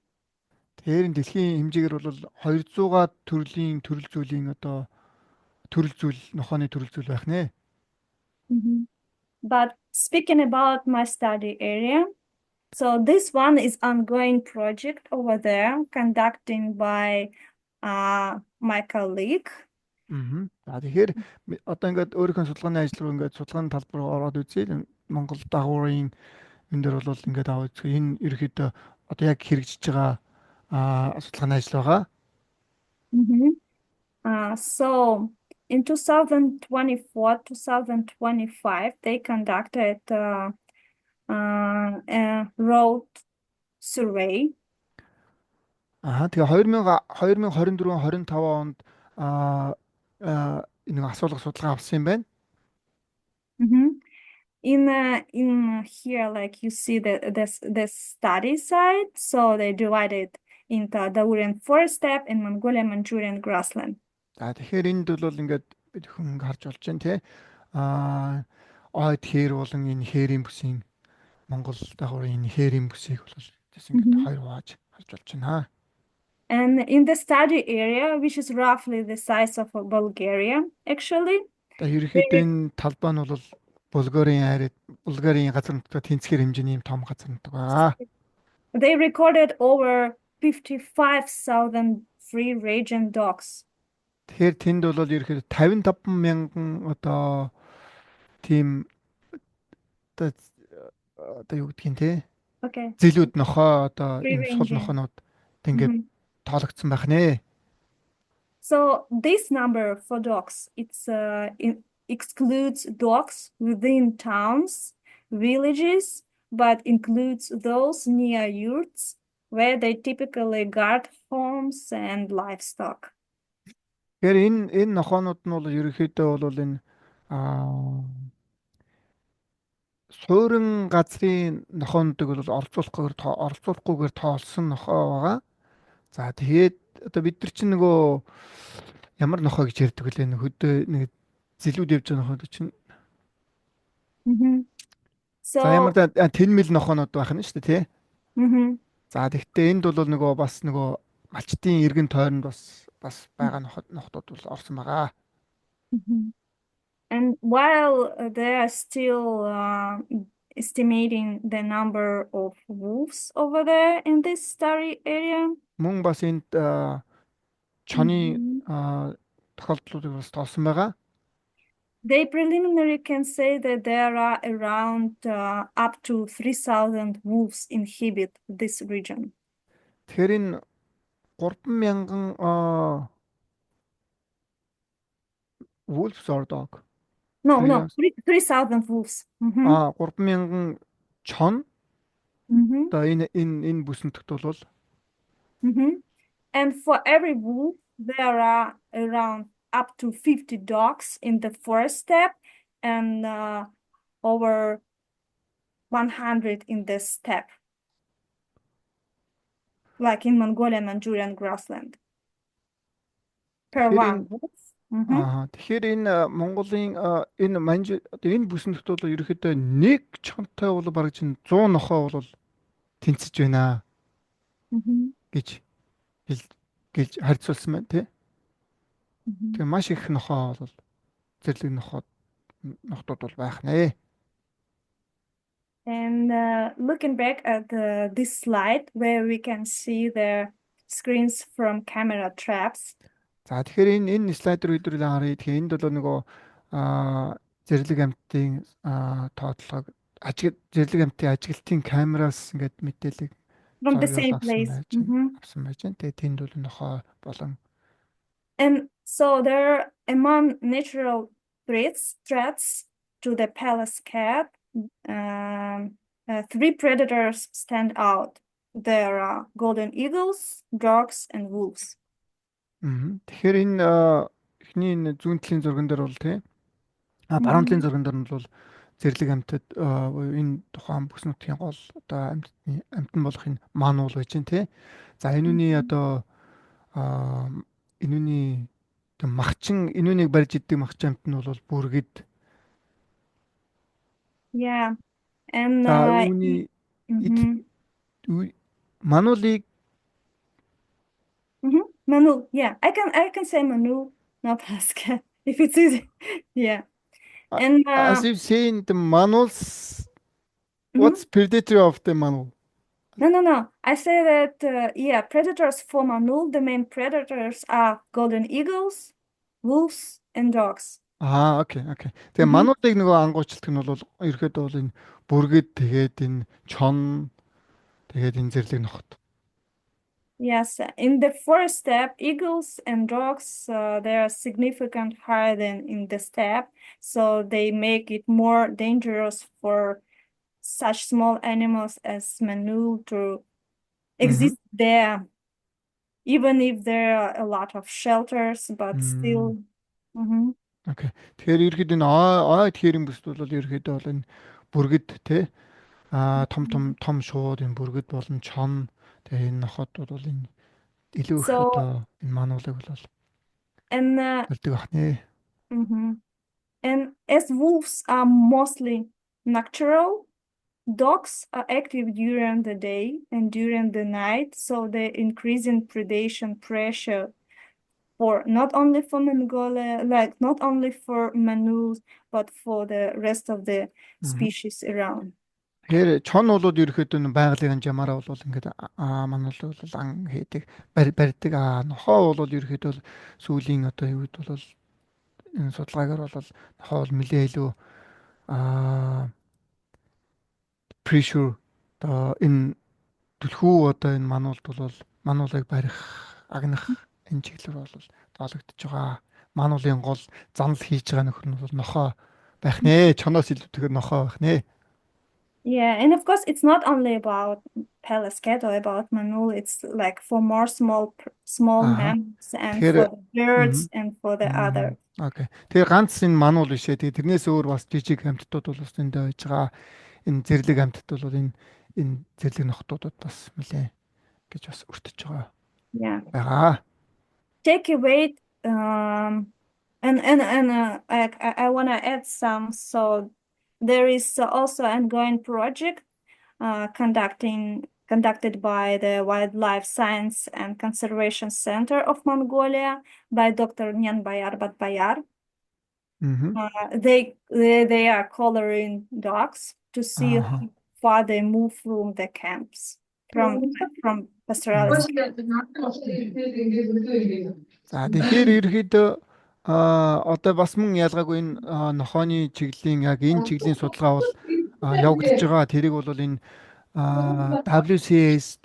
Тэр дэлхийн хэмжээгээр бол 200-аад төрөл зүйлийн одоо нохооны төрөл зүйл байх нэ. But speaking about my study area, so this one is ongoing project over there conducting by my colleague. За тэгэхээр одоо ингээд өөрийнхөө судалгааны ажил руу ингээд судалгааны талбар руу ороод үзье. Монгол дагуурын энэ дээр бол ингээд аваад үзэх энэ ерөөхдөө одоо яг хэрэгжиж байгаа судалгааны ажил байгаа. So in 2024-2025, they conducted a road survey. Тэгээ 2024-25 онд нэг асуулга судалгаа авсан юм байна. In here, like you see the study site, so they divided into Daurian forest steppe and Mongolian Manchurian grassland. За тэгэхээр энд бол ингээд бид хүн харж болж байна те. Ойд хээр болон энэ хээрийн бүсийн Монгол дагуурын энэ хээрийн бүсийг бол ингээд хоёр хувааж харж болж байна. And in the study area, which is roughly the size of Bulgaria, actually. Ерөнхийдөө энэ талбай нь бол Булгарын газар нутгаар тэнцгээр хэмжээний том газар нутаг байгаа. They recorded over 55,000 free-ranging dogs. Тэгэхээр тэнд бол ерөнхийдөө 55,000 одоо тийм одоо юу гэдгийг те. Okay. Зэлүүд нохоо одоо энэ сул нохонууд ингээд тоологдсон байх нэ. So this number for dogs, excludes dogs within towns, villages, but includes those near yurts where they typically guard homes and livestock. Тэгэхээр энэ нохоонууд нь бол ерөнхийдөө бол энэ аа суурин газрын нохоонуудыг бол оролцуулахгүйгээр тоолсон нохоо байгаа. За тэгээд одоо бид нар чинь нөгөө ямар нохоо гэж ярьдаг лээ нэг хөдөө нэг зилүүд явж байгаа нохоо чинь. Mhm. За ямар So, тэнмэл нохоонууд байх нь шүү дээ тий. mhm, За тэгэхдээ энд бол нөгөө бас нөгөө малчтын эргэн тойронд бас байгаа нохотууд бол орсон байгаа. mhm. And while they are still estimating the number of wolves over there in this starry area, Мөн бас энд чоны mhm, тохиолдлуудыг бас тоосон байгаа. they preliminary can say that there are around up to 3,000 wolves inhabit this region. Тэгэхээр энэ 3,000 wolves or dog. No, 3,000 wolves. 3,000 чон Mhm, одоо энэ бүсэнтгт бол mhm. And for every wolf, there are around up to 50 dogs in the first step and over 100 in this step, like in Mongolia, Manchurian grassland, per тэгэхээр one wolf. Mhm. тэгэхээр энэ Монголын энэ одоо энэ бүсэнтгт бол ерөөхдөө нэг чонтой бол бараг чинь 100 нохоо бол тэнцэж байна Mhm. гэж гэлж харьцуулсан байна тий. Mhm. Тэгээ маш их нохоо бол зэрлэг нохтууд бол байх нэ. And looking back at this slide where we can see the screens from camera traps. За тэгэхээр энэ слайд руу өдрөл харъя. Тэгэхээр энд бол нөгөө зэрлэг амьтдын тоотлогыг зэрлэг амьтдын ажиглалтын камераас ингээд мэдээлэл From the зургийг same авсан place. байж Mhm. авсан байж. Тэгээ тэнд бол нохоо болон And so there, among natural threats to the Pallas cat, three predators stand out. There are golden eagles, dogs, and wolves. тэгэхээр энэ эхний энэ зүүн талын зурган дээр бол тий баруун талын зурган дээр нь бол зэрлэг амьтад энэ тухайн бүс нутгийн гол одоо амьтан болох энэ мануул байж гэн тий. За энүүний одоо энүүний энүүнийг барьж иддэг махчин амьтан бол бүргэд. Yeah, and За үүний мануулыг Manu. Yeah, I can say Manu, not Pascal, if it's easy. Yeah, and as you've seen the manuals, what's predator of the manul? No. I say that yeah, predators for Manu, the main predators are golden eagles, wolves, and dogs. Окей. Тэгээ мануудыг нөгөө ангуучилдаг нь бол ерөөхдөө бол энэ бүргэд тэгээд энэ чон тэгээд энэ зэрлэг нохот. Yes, in the first step, eagles and dogs, they are significant higher than in the step, so they make it more dangerous for such small animals as Manu to exist there, even if there are a lot of shelters, but still. Окей. Тэгэхээр ерөөд энэ ойд хэрийн бүсд бол ерөөдөө бол энэ бүргэд те том шууд энэ бүргэд болон чон тэгээ энэ нохот бол энэ илүү их So, одоо энэ мануулыг бол and болдог байх нэ. and as wolves are mostly nocturnal, dogs are active during the day and during the night, so the increasing predation pressure for not only for Mongolia, like not only for Manus, but for the rest of the species around. Тэгэхээр чон бол ерөөхдөө байгалийн жамаараа бол ингээд манул бол ан хийдэг барьдаг нохоо бол ерөөхдөө сүүлийн одоо юу гэвэл бол энэ судалгаагаар бол нохоо бол нэлээ илүү pressure одоо энэ түлхүү одоо энэ мануулд бол мануулыг барих агнах Энэ чиглэлээр бол доологдож байгаа. Маань уулын гол занал хийж байгаа нөхөр нь бол нохоо байх нэ. Чоноос илүүтэйгээр нохоо байх нэ. Yeah, and of course, it's not only about Pallas cat or about Manul. It's like for more small Аа. mammals and Тэгэхээр for the birds and for the other. окей. Тэгэхээр ганц энэ мануул биш ээ. Тэгээ тэрнээс өөр бас жижиг амьтдууд бол бас эндээ байж байгаа. Энэ зэрлэг амьтдууд бол энэ зэрлэг нохтуудад бас нэлээ гэж бас өртөж байгаа. Yeah. Байгаа. Take a wait. I want to add some. So there is also ongoing project conducted by the Wildlife Science and Conservation Center of Mongolia by Dr. Nyanbayar Batbayar. They are coloring dogs to see how far they move from the camps from pastoralist. За тэгэхээр ерөөхдөө одоо бас мөн ялгаагүй энэ нохооны чиглэлийн яг энэ чиглэлийн судалгаа бол явагдаж байгаа. Тэрийг бол энэ WCS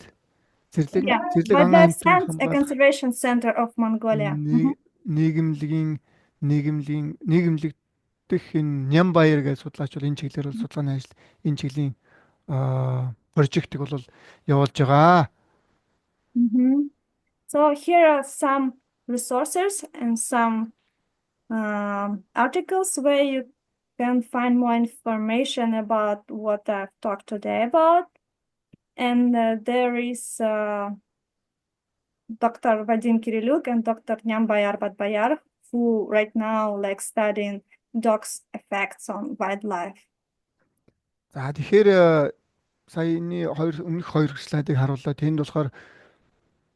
зэрлэг Wildlife Science and Conservation Center of Mongolia. нийгэмлэгдэх энэ Нямбаяр гэж судлаач бол энэ чиглэлээр бол судалгааны ажил энэ чиглэлийн прожектыг бол явуулж байгаа. So here are some resources and some articles where you can find more information about what I've talked today about. And there is Dr. Vadim Kirilluk and Dr. Nyambayar Batbayar, who right now studying dogs' effects on wildlife. За тэгэхээр саяны өмнөх хоёр слайдыг харууллаа. Тэнд болохоор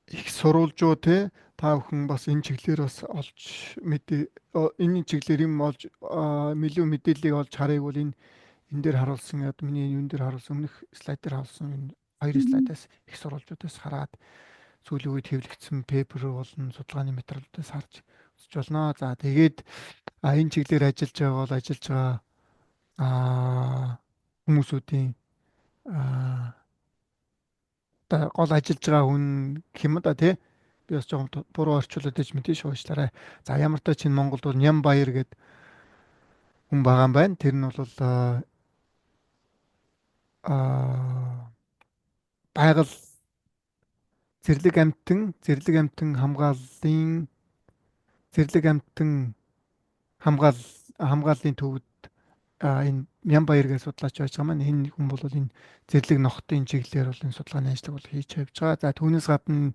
их сурвалжуу та бүхэн бас энэ чиглэлээр бас олж энэ чиглэлээр юм олж нэлээд мэдээллийг олж харъя бол энэ дээр харуулсан миний юун дээр харуулсан өмнөх слайд дээр харуулсан энэ хоёр слайдаас их сурвалжуудаас хараад сүүлийн үед хэвлэгдсэн пейпер болон судалгааны материалуудаас харж үзэж болно. За тэгээд энэ чиглэлээр ажиллаж байгаа хүмүүсүүдийн гол ажиллаж байгаа хүн хэм да тий би бас жоохон буруу орчуулад иж мэдээж уучлаарай. За ямар ч чинь Монголд бол Нямбаяр гэдэг хүн байгаа юм байна. Тэр нь бол байгаль зэрлэг амьтан хамгааллын төвд энэ Нямбаяр гэж судлаач байж байгаа маань энэ хүн бол энэ зэрлэг нохтын чиглэлээр бол энэ судалгааны ажлыг бол хийж явж байгаа. За түүнээс гадна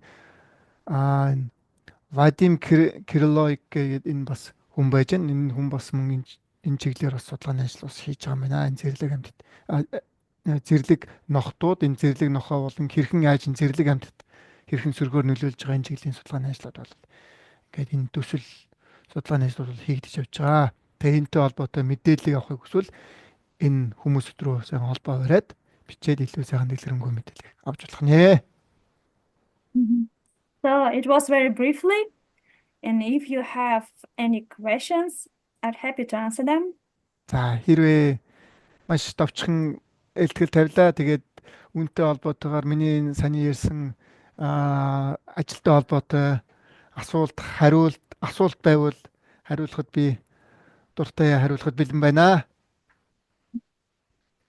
Вадим Кириллук гэдэг энэ бас хүн байж байна. Энэ хүн бас мөн энэ чиглэлээр бас судалгааны ажил бас хийж байгаа юм байна. Энэ зэрлэг амьтад зэрлэг нохтууд энэ зэрлэг нохоо болон хэрхэн яаж энэ зэрлэг амьтад хэрхэн сөргөөр нөлөөлж байгаа энэ чиглэлийн судалгааны ажлууд бол ингээд энэ төсөл судалгааны ажлууд бол хийгдэж явж байгаа. Тэгээ энэтэй холбоотой мэдээллийг авахыг хүсвэл энэ хүмүүсд рүү сайхан холбоо бариад бичээд илүү сайхан дэлгэрэнгүй мэдээлэл авч болох нэ. So it was very briefly, and if you have any questions, I'm happy to answer them. За хэрвээ маш товчхон илтгэл тавилаа. Тэгээд үүнтэй холбоотойгоор миний саний ярьсан ажилтай холбоотой асуулт байвал хариулахад би дуртай хариулахад бэлэн байна.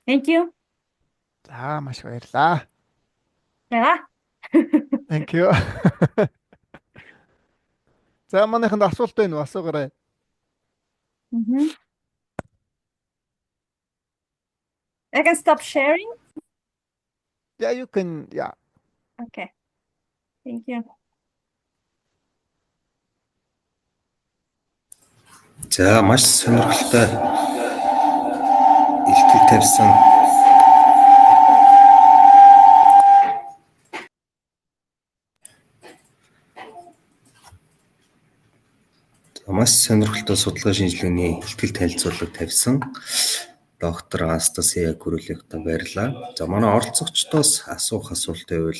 Thank you. За маш баярлалаа. Yeah. Thank you. За манайханд асуулт байна уу? Асуугаарай. I can stop sharing. Yeah, you can. Yeah. Okay. Thank you. За маш сонирхолтой илтгэл тавьсан судалгаа шинжилгээний илтгэл танилцуулга тавьсан доктор Анастасия Кириллукта баярлалаа. За манай оролцогчдоос асуух асуулт байвал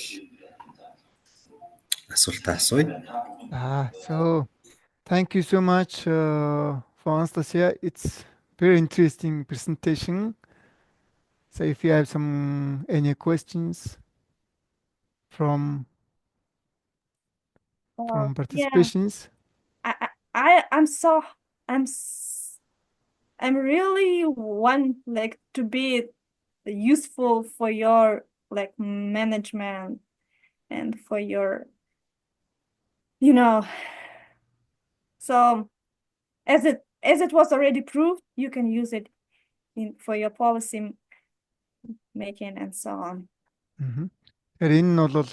асуултаа асууя. So thank you so much for Anastasia. It's very interesting presentation. So if you have any questions from from Yeah, participations. I'm so I'm really want like to be useful for your like management and for your so as it was already proved, you can use it for your policy making and so on. Тэгэхээр энэ нь бол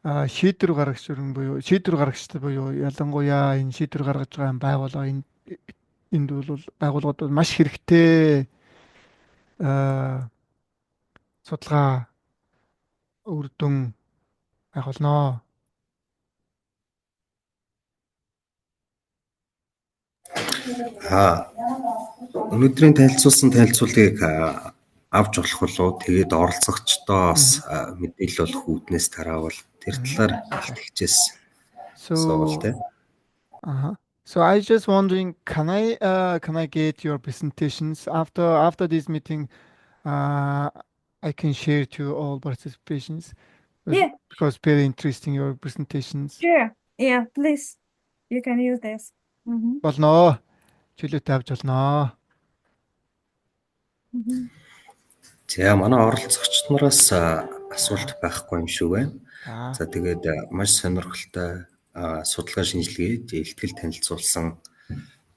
шийдвэр гаргагч буюу шийдвэр гаргагчтай буюу ялангуяа энэ шийдвэр гаргаж байгаа байгууллага энд бол байгууллагууд бол маш хэрэгтэй судалгаа үр дүн байх болно. Өнөөдрийн танилцуулсан танилцуулгыг авч болох болов. Тэгээд оролцогчдоос мэдээлэл олох үүднээс тараавал тэр талаар илтгэжээс суултаа. So I just wondering, can I get your presentations after this meeting? I can share to all participations. Yeah. Because very interesting your presentations. Sure. Yeah, please. You can use this. Болно. Чөлөөтэй авч болно. За манай оролцогчид нараас асуулт байхгүй юм шүү байна. За тэгээд маш сонирхолтой судалгаа шинжилгээнд илтгэл танилцуулсан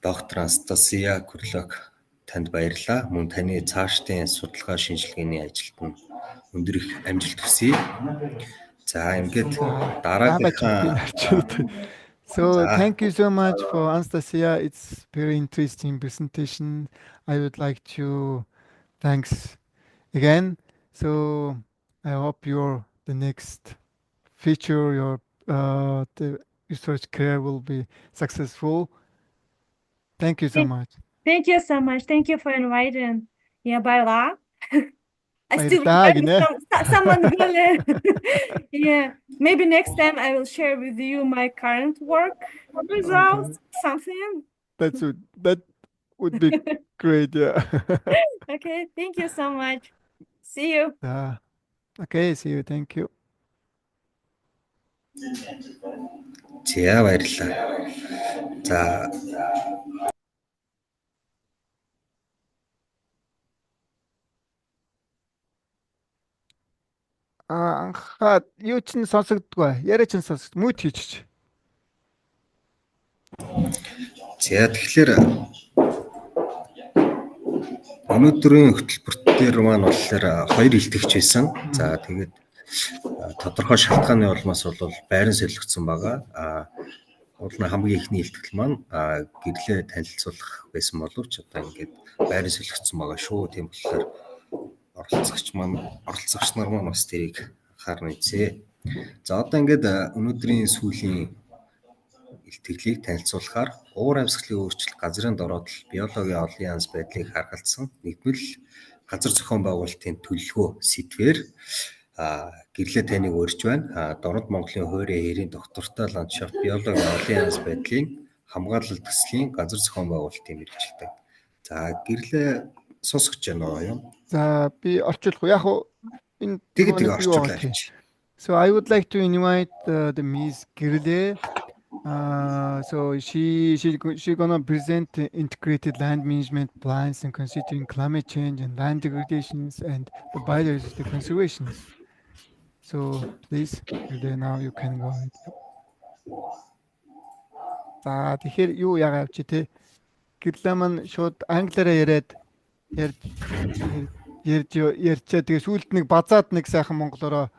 доктор Анастасия Курлок танд баярлалаа. Мөн таны цаашдын судалгаа шинжилгээний ажилд нь өндөр их амжилт хүсье. За ингээд дараагийнхаа So thank you so much for Anastasia. It's very interesting presentation. I would like to thanks again. So I hope the next feature, your the research career will be successful. Thank you so much. Thank you so much. Thank you for inviting. Yeah, bye. I still someone will. Yeah, maybe next time I will share with you my current work results. Something. That would be great. Yeah. Okay. Thank you so much. See you. Okay. See you. Thank you. За баярлалаа. За анхаад юу ч нь сонсогддгүй. Яриа ч нь сонсогд. Мút хийчих. За тэгэхээр өнөөдрийн хөтөлбөрт дээр маань болохоор хоёр илтгэгч байсан. За тэгээд тодорхой шалтгааны улмаас бол байран солигдсон байгаа. Уулын хамгийн ихний илтгэл маань гэрлээ танилцуулах байсан боловч одоо ингээд байран солигдсон байгаа шүү. Тийм болохоор оролцогч нар маань бас тэрийг анхаарна үзье. За одоо ингээд өнөөдрийн сүүлийн илтгэлийг танилцуулахаар уур амьсгалын өөрчлөлт, газрын дороодлол, биологийн олон янз байдлыг харгалзсан нэгдмэл газар зохион байгуулалтын төлөвлөгөө сэдвээр гэрлээ таныг урьж байна. Дорнод Монголын хуурай хэрийн доктортой ландшафт, биологийн олон янз байдлын хамгаалалт төслийн газар зохион байгуулалтын мэргэжилтэй. За гэрлээ сонсогч байна уу? За би орчуулах уу? Яг уу энэ тэгээд орчуулаач. So I would like to invite the Miss Gerle. So she gonna present integrated land management plans and considering climate change and land degradations and the biodiversity conservations. So please, Gerle, now you can go ahead. За тэгэхээр юу яагаад чи те гэрлээ маань шууд англиараа ярьчаа тэгээ сүүлд нэг базаад нэг сайхан монголоор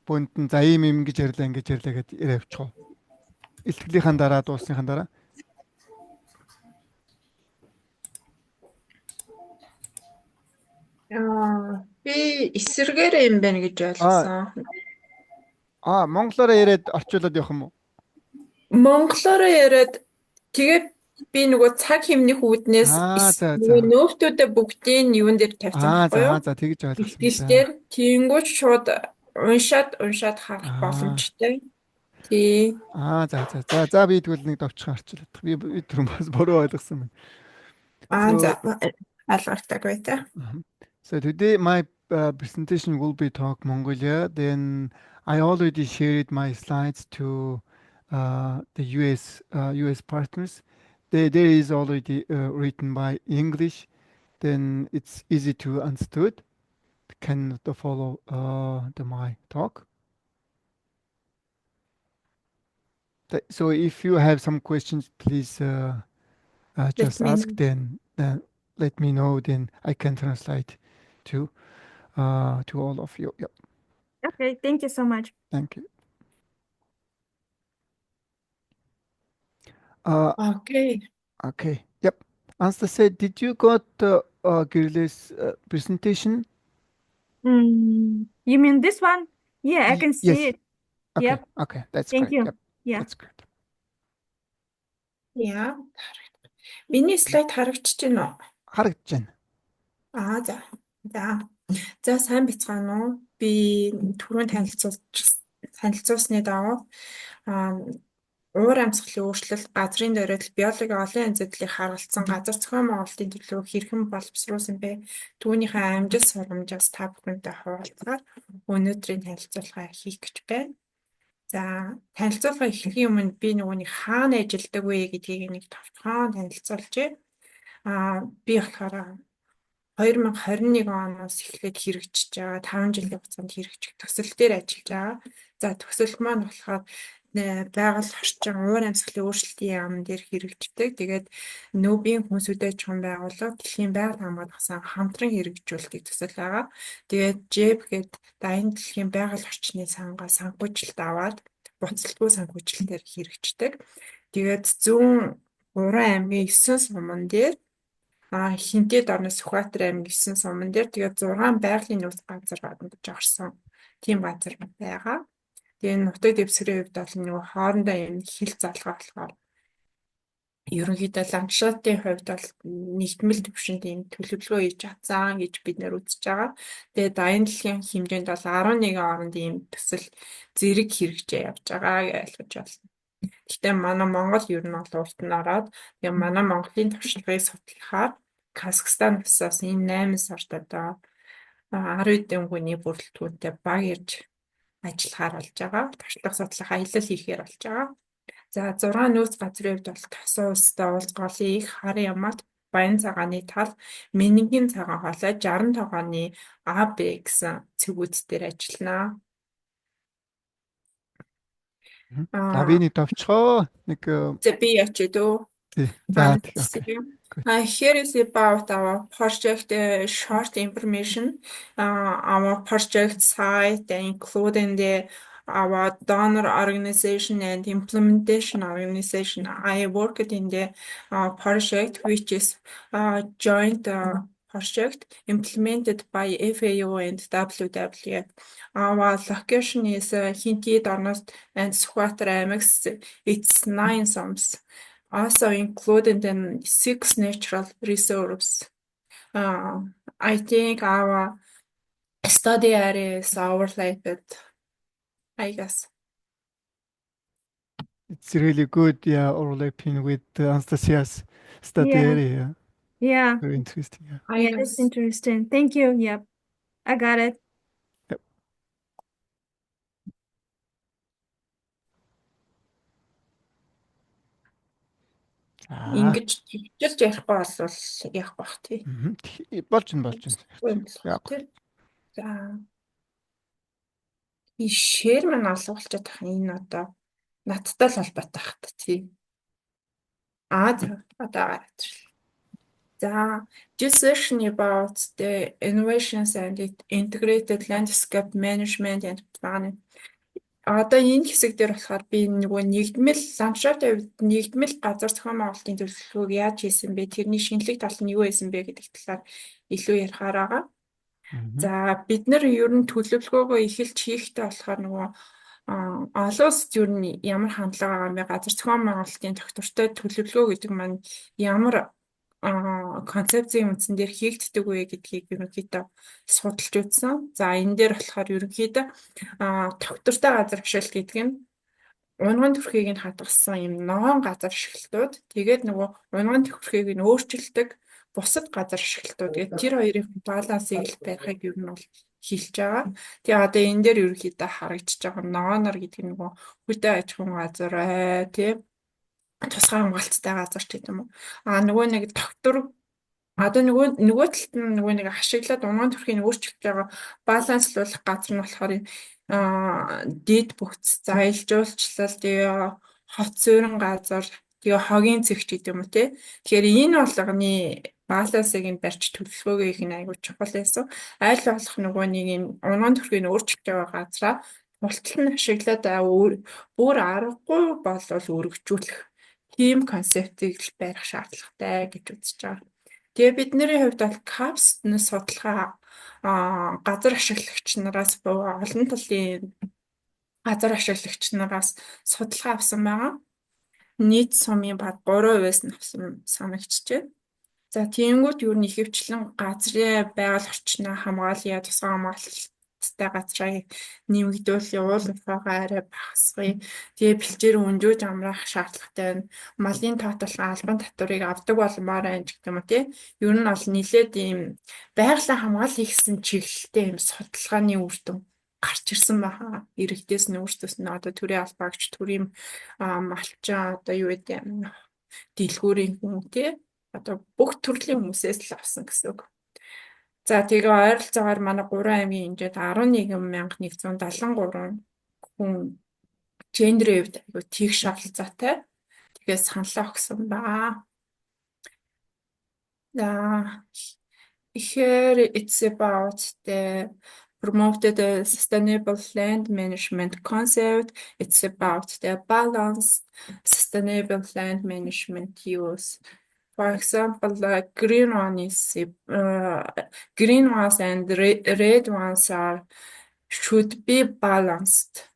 бүнтэн за ийм ингэж ярьлаа ингэж ярьлаа гэд яриа авчих уу. Илтгэлийнхэн дараа дуусныхан дараа. Би эсэргээр юм байна гэж ойлгосон. Монголоор яриад орчуулад явах юм уу? Монголоор яриад тэгээд би нөгөө цаг хэмнэх үүднээс нөгөө нөхдүүдээ бүгдийн юун дээр тавьсан байхгүй юу? За тэгж ойлгосон. Тэгсээр тийнгүүч шууд уншаад харах боломжтой. Тий. За би тэгвэл нэг довчхон орчуулад. Би түрүүн бас буруу ойлгосон байна. За алгартаг байтаа. So today my presentation will be talk Mongolia. Then I already shared my slides to the US partners. There is already written by English. Then it's easy to understood. Can follow my talk. So if you have some questions, please just me ask. know. Then let me know. Then I can translate to all of you. Yep. Okay, thank you so much. Thank you. Okay. Okay. Yep. Anastasia, did you got Girile's presentation? You mean this one? Yeah, I can see Yes. it. Okay. Yep. Okay. That's Thank great. you. Yep. Yeah. That's great. Яа. Миний слайд харагдаж байна уу? Харагдаж байна. За. За сайн бяцгаана уу? Би түрүүн танилцуулсны дагуу уур амьсгалын өөрчлөлт, газрын дөрөлт, биологийн олон янз бүрийн харгалзсан газар зохион байгуулалтын төлөв хэрхэн боловсруулсан бэ? Түүнийхээ амжилт сургамжаас та бүхэнтэй хуваалцахаар өнөөдрийн танилцуулга хийх гэж байна. За танилцуулга эхлэхийн өмнө би нөгөөний хаана ажилладаг вэ гэдгийг нэг товчхон танилцуулъя. Би болохоор 2021 оноос эхлээд хэрэгжиж байгаа 5 жилийн хугацаанд хэрэгжих төсөл дээр ажиллаж байгаа. За төсөл маань болохоор байгаль орчин уур амьсгалын өөрчлөлтийн яам дээр хэрэгждэг. Тэгээд нөөбийн хүнсүдэд чухал байгууллага дэлхийн байгаль хамгаалах сан хамтран хэрэгжүүлдэг төсөл байгаа. Тэгээд JEB гээд дайны дэлхийн байгаль орчны сангаа санхүүжилт аваад буцалтгүй санхүүжилтээр хэрэгждэг. Тэгээд зүүн Уран аймгийн 9 суман дээр Хинтэд орны Сүхбаатар аймгийн 9 суман дээр тэгээд 6 байгалийн нууц газар гадагж орсон тийм газар байгаа. Тэгээд нутаг дэвсгэрийн хувьд бол нэг хоорондоо юм хил залгаа болохоор ерөнхийдөө ландшафтын хувьд бол нэгдмэл төвшөнд ийм төлөвлөгөө хийж чадсан гэж бид нэр үзэж байгаа. Тэгээд дайны дэлхийн хэмжээнд бол 11 оронд ийм төсөл зэрэг хэрэгжиж явж байгааг ойлгож байна. Гэтэ манай Монгол ер нь бол урт нь ороод тэгээд манай Монголын туршлагыг судлахаар Казахстан усаас энэ 8 сард одоо 10 хэдэн хүний бүрэлдэхүүнтэй баг ирж ажиллахаар болж байгаа. Туршлага судлах аялал хийхээр болж байгаа. За 6 нөөц газрын хувьд бол Тосоо устай уулз голын их харын ямаат Баян цагааны тал Менингийн цагаан хоолой 60 тогооны АБ гэсэн цэгүүд дээр ажиллана. Би нэг товчхоо нэг би ячид үү. Here is about our project short information. Our project site, including our donor organization and implementation organization. I worked in the project, which is a joint project implemented by FAO and WWF. Our location is Хинтэд орноос and Сүхбаатар аймагс. It's 9 sums. Also included in 6 natural reserves. I think our study area is overlapped, I guess. It's really good, overlapping with Anastasia's study area. Yeah. Very interesting. Yeah, it's interesting. Thank you. Yep. I got it. Yep. Ингэж хөвчилж ярихгүй бол яах бах тий. Болж байна. За. И шэр маань олгуулчихад тах энэ одоо надтай л холбоотой хат тий. Одоо гараад ирлээ. За, discussion about the innovations and integrated landscape management and planning. Одоо энэ хэсэг дээр болохоор би нөгөө нэгдмэл ландшафтын хувьд нэгдмэл газар зохион байгуулалтын төлөвлөгөөг яаж хийсэн бэ? Тэрний шинэлэг тал нь юу байсан бэ гэдэг талаар илүү ярихаар байгаа. За бид нар ер нь төлөвлөгөөгөө эхэлж хийхдээ болохоор нөгөө олон улсад ер нь ямар хандлага байгаа юм бэ? Газар зохион байгуулалтын тогтвортой төлөвлөгөө гэдэг маань ямар концепцийн үндсэн дээр хийгддэг вэ гэдгийг ерөнхийдөө судалж үзсэн. За энэ дээр болохоор ерөнхийдөө тогтвортой газар ашиглалт гэдэг нь унган төрхийг нь хадгалсан юм ногоон газар ашиглалтууд. Тэгээд нөгөө унган төрхийг нь өөрчилдөг бусад газар ашиглалтууд. Тэгээд тэр хоёрын балансыг л барихыг ер нь бол хэлж байгаа. Тэгээ одоо энэ дээр ерөнхийдөө харагдаж байгаа ноонор гэдэг нь нөгөө хөдөө аж ахуйн газар тийм тусгай хамгаалцтай газар ч гэдэг юм уу. Нөгөө нэг доктор одоо нөгөө талд нь нөгөө нэг ашиглаад унаан төрхийн өөрчлөлт байгаа баланслуулах газар нь болохоор дид бүгц заялжуулчлал тэгээ хот суурин газар тэгээ хогийн зэгч гэдэг юм уу те. Тэгэхээр энэ болгоны балансыг нь барьж төлөвлөгөөгөө их нь айгүй чухал байсан. Аль болох нөгөө нэг юм унаан төрхийн өөрчлөлт байгаа газараа тултал нь ашиглаад бүр аргагүй болол өргөжүүлэх тийм концептыг л барих шаардлагатай гэж үзэж байгаа. Тэгээ бидний хувьд бол CAPS-ны судалгаа газар ашиглагч нараас олон талын газар ашиглагч нараас судалгаа авсан байгаа. Нийт сумын баг 3%-аас нь авсан санагдчихэ. За тиймгүүд юу нь ихэвчлэн газрын байгаль орчноо хамгаалъя, тусгай хамгаалалттай газрыг нэмэгдүүлэх, уул уурхайгаа арай багасгая. Тэгээ бэлчээр өнжөөж амраах шаардлагатай байна. Малын тоотлох албан татварыг авдаг болмоор байна гэх юм уу тий. Ер нь бол нэлээд ийм байгалийн хамгааллыг гэсэн чиглэлтэй ийм судалгааны үр дүн гарч ирсэн байгаа. Иргэдээс нь өөрсдөөс нь одоо төрийн албаагч, төрийн малчин одоо юу гэдэг юм дэлгүүрийн хүн тий. Одоо бүх төрлийн хүмүүсээс л авсан гэсэн үг. За тэгээ ойролцоогоор манай 3 аймгийн хэмжээд 11,173 хүн гендерийн хувьд айгүй тэгш оролцоотой. Тэгээ саналаа өгсөн байгаа. Here it's about the promoted sustainable land management concept. It's about the balanced sustainable land management use. For example, green ones and red ones should be balanced.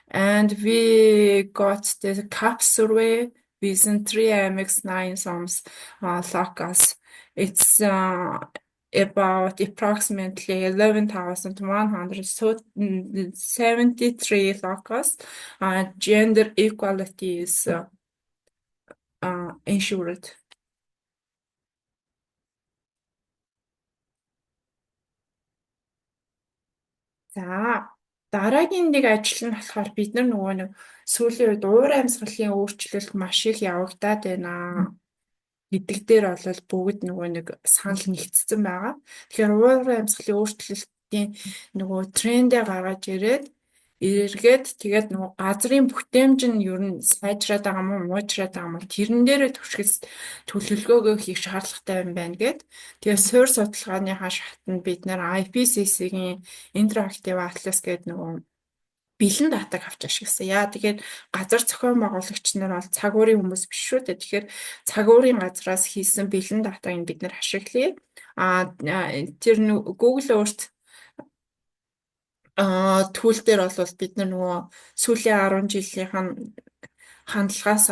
And we got the CAP survey within 3 MX9 SOMs locus. It's about approximately 11,173 locus. Gender equality is ensured. За дараагийн нэг ажил нь болохоор бид нөгөө нэг сүүлийн үед уур амьсгалын өөрчлөлт маш их явагдаад байна гэдэг дээр бол бүгд нөгөө нэг санал нэгдсэн байгаа. Тэгэхээр уур амьсгалын өөрчлөлтийн нөгөө трендээ гаргаж эргээд тэгээд нөгөө газрын бүтээмж нь ер нь сайжраад байгаа юм уу, муужраад байгаа юм уу тэрэн дээрээ түшгэс төлөвлөгөөгөө хийх шаардлагатай юм байна гэд. Тэгээд суурь судалгааныхаа шатнд бид нэр IPCC-ийн Interactive Atlas гэдэг нөгөө бэлэн датаг авч ашигласан. Тэгээд газар зохион байгуулагч нар бол цагуурийн хүмүүс биш шүү дээ. Тэгэхээр цагуурийн газраас хийсэн бэлэн датаг бид нэр ашиглая. Тэр Google Earth түүл дээр бол бид нөгөө сүүлийн 10 жилийн хандлагаас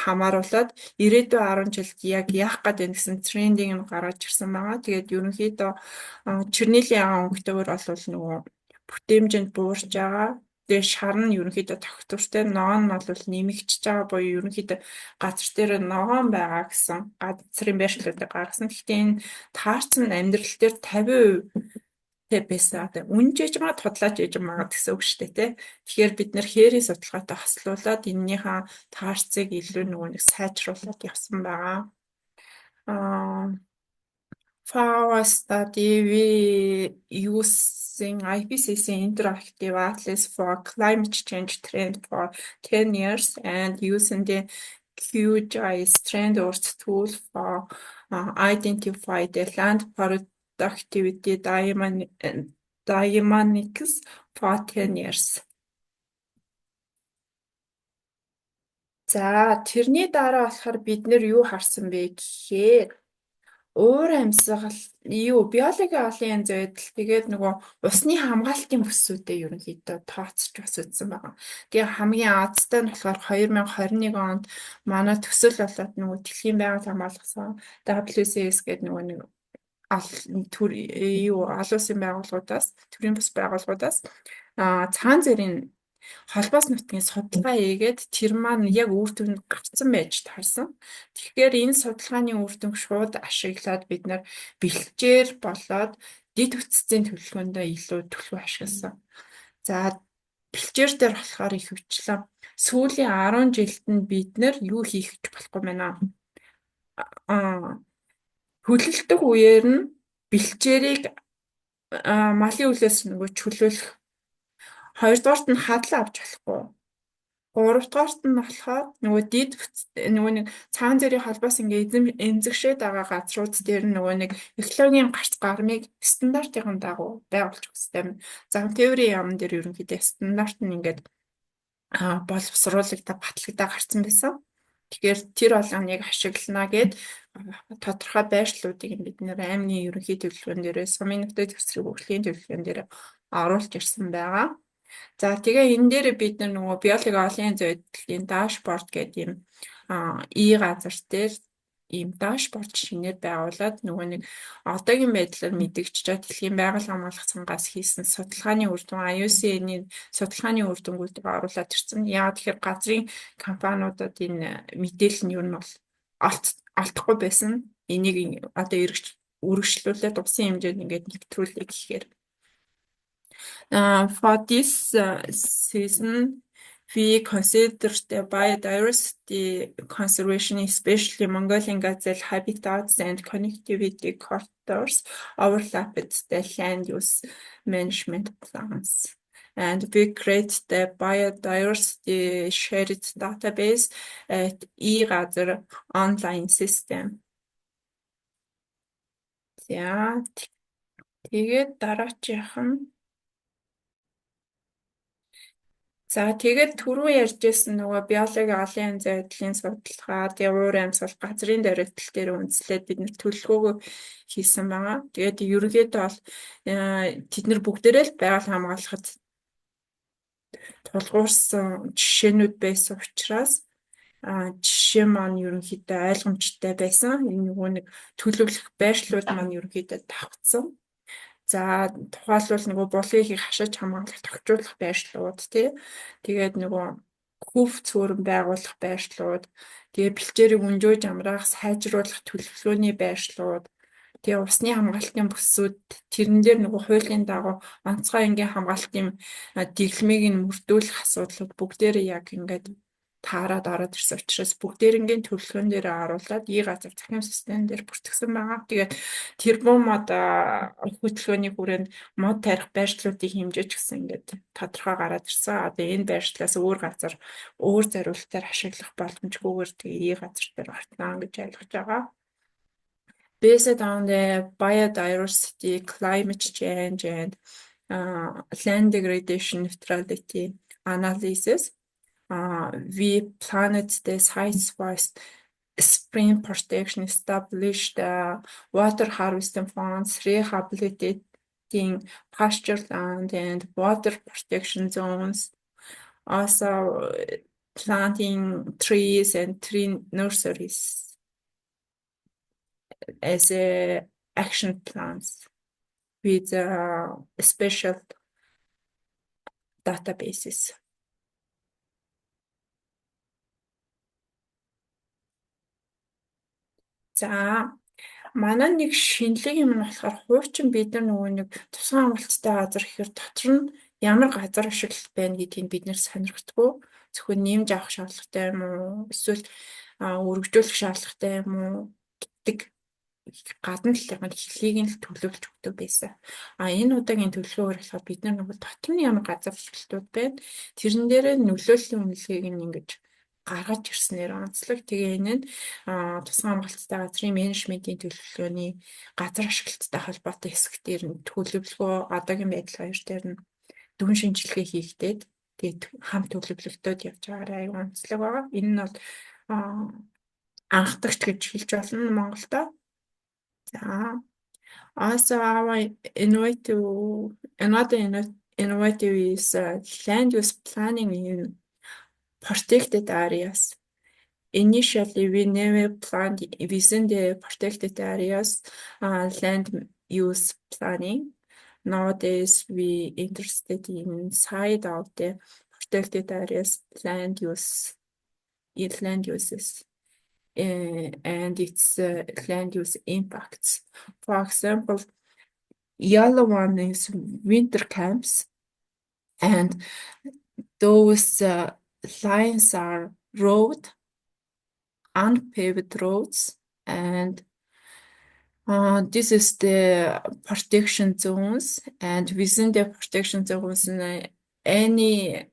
хамааруулаад ирээдүйн 10 жилд яг яах гэдэг гэсэн трендинг нь гаргаж ирсэн байгаа. Тэгээд ерөнхийдөө Чернилийн өнгөтэйгээр бол нөгөө бүтээмж нь буурч байгаа. Тэгээ шар нь ерөнхийдөө тогтвортой, ноон нь бол нэмэгдэж байгаа буюу ерөнхийдөө газар дээр ногоон байгаа гэсэн газрын байршлуудыг гаргасан. Гэхдээ энэ таарсан амьдрал дээр 50% байсан. Үнжиж байгаа тодлаач ээж байгаа гэсэн үг шүү дээ тий. Тэгэхээр бид нэр хээрийн судалгаатай хослуулад эннийхээ таарцыг илүү нөгөө нэг сайжруулад явсан байгаа. For our study, we using IPCC Interactive Atlas for climate change trend for 10 years and using the QGIS Trend Earth tool for identify the land productivity dynamics for 10 years. За тэрний дараа болохоор бид нэр юу харсан бэ гэхээр уур амьсгал биологийн олон янз байдал тэгээд нөгөө усны хамгаалтын бүсүүдээ ерөнхийдөө тооцож бас үзсэн байгаа. Тэгээ хамгийн азтай нь болохоор 2021 онд манай төсөл болоод нөгөө дэлхийн байгаль хамгаалсан WCS гэдэг нөгөө нэг олон улсын байгууллагуудаас төрийн бус байгууллагуудаас цаан зэрийн холбоос нутгийн судалгаа хийгээд тэр маань яг үр дүнд гарсан байж таарсан. Тэгэхээр энэ судалгааны үр дүнг шууд ашиглаад бид нар бэлчээр болоод дэд бүтцийн төлөвлөгөөндөө илүү төлөв ашигласан. За бэлчээр дээр болохоор их хвчлэн сүүлийн 10 жилд нь бид нэр юу хийх гэж болохгүй байна. Хөлөлдөх үеэр нь бэлчээрийг малын үлээс нөгөө чөлөөлөх. Хоёрдугаарт нь хадлаа авч болохгүй. Гуравдугаарт нь болохоор нөгөө нөгөө нэг цаан зэрийн холбоос ингээ эмзэгшээд байгаа газрууд дээр нөгөө нэг экологийн гарц гармыг стандартын дагуу байгуулж өгсөн. Зам тээврийн яам дээр ерөнхийдөө стандарт нь ингээд боловсруулагдаа батлагдаа гарсан байсан. Тэгэхээр тэр болгоныг ашиглана гэд тодорхой байршлуудыг бид нэр аймгийн ерөнхий төлөвлөгөөн дээрээ сумын нөхцөл төсрийн хөгжлийн төлөвлөгөөн дээр оруулж ирсэн байгаа. За тэгээ энэ дээр бид нөгөө биологийн олон янзын байдлын дашборд гэдэг юм газар дээр ийм дашборд шинээр байгуулад нөгөө нэг одоогийн байдлаар мэдэгдэж дэлхийн байгаль хамгаалах цангаас хийсэн судалгааны үр дүн IUCN-ийн судалгааны үр дүнгуудыг оруулаад ирсэн. Яагаад тэгэхээр газрын компаниудад энэ мэдээлэл нь юу нь бол олдохгүй байсан. Энийг одоо үргэлжлүүлээд усан хэмжээнд ингээд нэвтрүүлэх гэхээр for this season, we consider the biodiversity conservation, especially Mongolian gazelle habitats and connectivity corridors, overlapped the land use management plans. And we create the biodiversity shared database at e-Gazar online system. За тэгээд дараачих нь за тэгээд түрүү ярьжсэн нөгөө биологийн олон янзын байдлын судалгаа, тэгээ уур амьсгал газрын дөрөлтөл дээр үндэслээд бид нэр төлөвлөгөө хийсэн байгаа. Тэгээд ерөнхийдөө бол тэд нар бүгдээрээ л байгаль хамгаалахад тулгуурсан жишээнүүд байсан учраас жишээ маань ерөнхийдөө ойлгомжтой байсан. Энэ нөгөө нэг төлөвлөх байршлууд маань ерөнхийдөө давхцсан. За тухайлбал нөгөө булгийг хашиж хамгаалах тохижуулах байршлууд тий. Тэгээд нөгөө хөв цөөрөн байгуулах байршлууд, тэгээд бэлчээрийг өнжөөж амраах, сайжруулах төлөвлөгөөний байршлууд, тэгээд усны хамгаалтын бүсүүд тэрэн дээр нөгөө хуулийн дагуу онцгой ангийн хамгаалтын дэглэмийг нь мөрдүүлэх асуудлууд бүгдээрээ яг ингээд таарад ороод ирсэн учраас бүгдээрингийн төлөвлөгөөн дээр оруулаад e-Gazar захим систем дээр бүртгэсэн байгаа. Тэгээд тэрбум мод хөтөлбөрийн хүрээнд мод тарих байршлуудыг хэмжиж гэсэн ингээд тодорхой гараад ирсэн. Одоо энэ байршлаас өөр газар өөр зориулалтаар ашиглах боломжгүйгээр тэгээд e-Gazar дээр ортноо гэж ойлгож байгаа. Based on the biodiversity, climate change and land degradation neutrality analysis, we planned the sites for spring protection, established water harvesting funds, rehabilitating pasture land and water protection zones, also planting trees and tree nurseries as action plans with special databases. За манай нэг шинэлэг юм нь болохоор хуучин бид нар нөгөө нэг тусгай амралттай газар гэхээр дотор нь ямар газар ашиглалт байна гэдгийг бид нэр сонирхдаггүй. Зөвхөн нэмж авах шаардлагатай юм уу? Эсвэл өргөжүүлэх шаардлагатай юм уу гэдэг гадна талын хэлхийг нь төлөвлөж өгдөг байсан. Энэ удаагийн төлөвлөгөөр болохоор бид нар нөгөө дотор нь ямар газар ашиглалтууд байна? Тэрэн дээр нөлөөллийн үнэлгээг нь ингэж гаргаж ирснээр онцлог. Тэгээ энэ нь тусгай хамгаалалттай газрын менежментийн төлөвлөгөөний газар ашиглалттай холбоотой хэсэг дээр нь төлөвлөгөө одоогийн байдал хоёр дээр нь дүн шинжилгээ хийгдээд тэгээд хамт төлөвлөлтөд явж байгаараа аюул онцлог байгаа. Энэ нь бол анхдагч гэж хэлж болно Монголдо. За also our another innovative is land use planning in protected areas. Initially, we never planned within the protected areas land use planning. Nowadays, we interested inside of the protected areas land uses and its land use impacts. For example, yellow one is winter camps, and those lines are unpaved roads, and this is the protection zones, and within the protection zones, any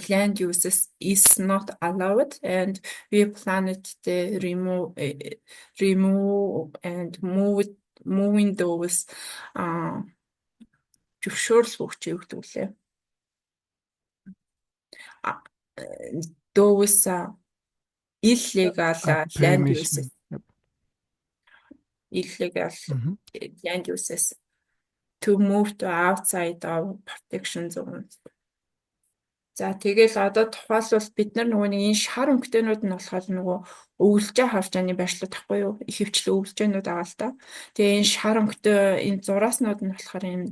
land uses is not allowed, and we planned to remove and moving those зөвшөөрлөгч those illegal land Permission. uses, Yep. illegal Mhm. land uses to move to outside of protection zones. За тэгэл одоо тухайлбал бид нар нөгөө нэг энэ шар өнгөтэйнүүд нь болохоор нөгөө өвлжээ харж байгаа байршлууд тахгүй юу? Их хвчлэн өвлжээнүүд байгаа л та. Тэгээ энэ шар өнгөтэй энэ зурааснууд нь болохоор энэ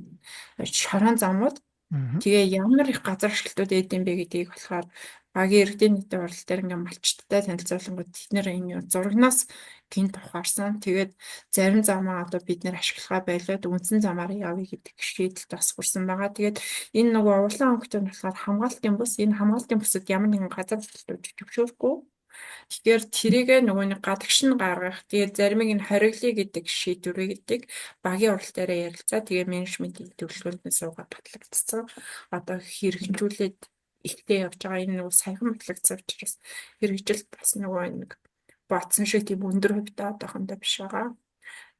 шорон замууд. Mhm. Тэгээ ямар их газар ашиглалтууд эд юм бэ гэдгийг болохоор багийн иргэдийн нийтийн хурал дээр ингээм малчттай танилцуулангууд бид нэр энэ зурагнаас гинт ухаарсан. Тэгээд зарим замаа одоо бид нэр ашиглахаа байлаад үндсэн замаар явъя гэдэг шийдэлд бас хүрсэн байгаа. Тэгээд энэ нөгөө улаан өнгөтэй нь болохоор хамгаалтын бус. Энэ хамгаалтын бусад ямар нэгэн газар ашиглалтууд зөвшөөрөхгүй. Тэгэхээр тэрийгэ нөгөө нэг гадагш нь гаргах. Тэгээд заримыг нь хориглоё гэдэг шийдвэрээ гэдэг багийн урал дээрээ ярилцаа. Тэгээд менежментийн төлөвлөгөөнд суугаад батлагдсан. Одоо хэрэгжүүлээд ихтэй явж байгаа энэ нөгөө саяхан батлагдсан учраас хэрэгжилт бас нөгөө нэг батсан шиг тийм өндөр хувьтай одоохондоо биш байгаа.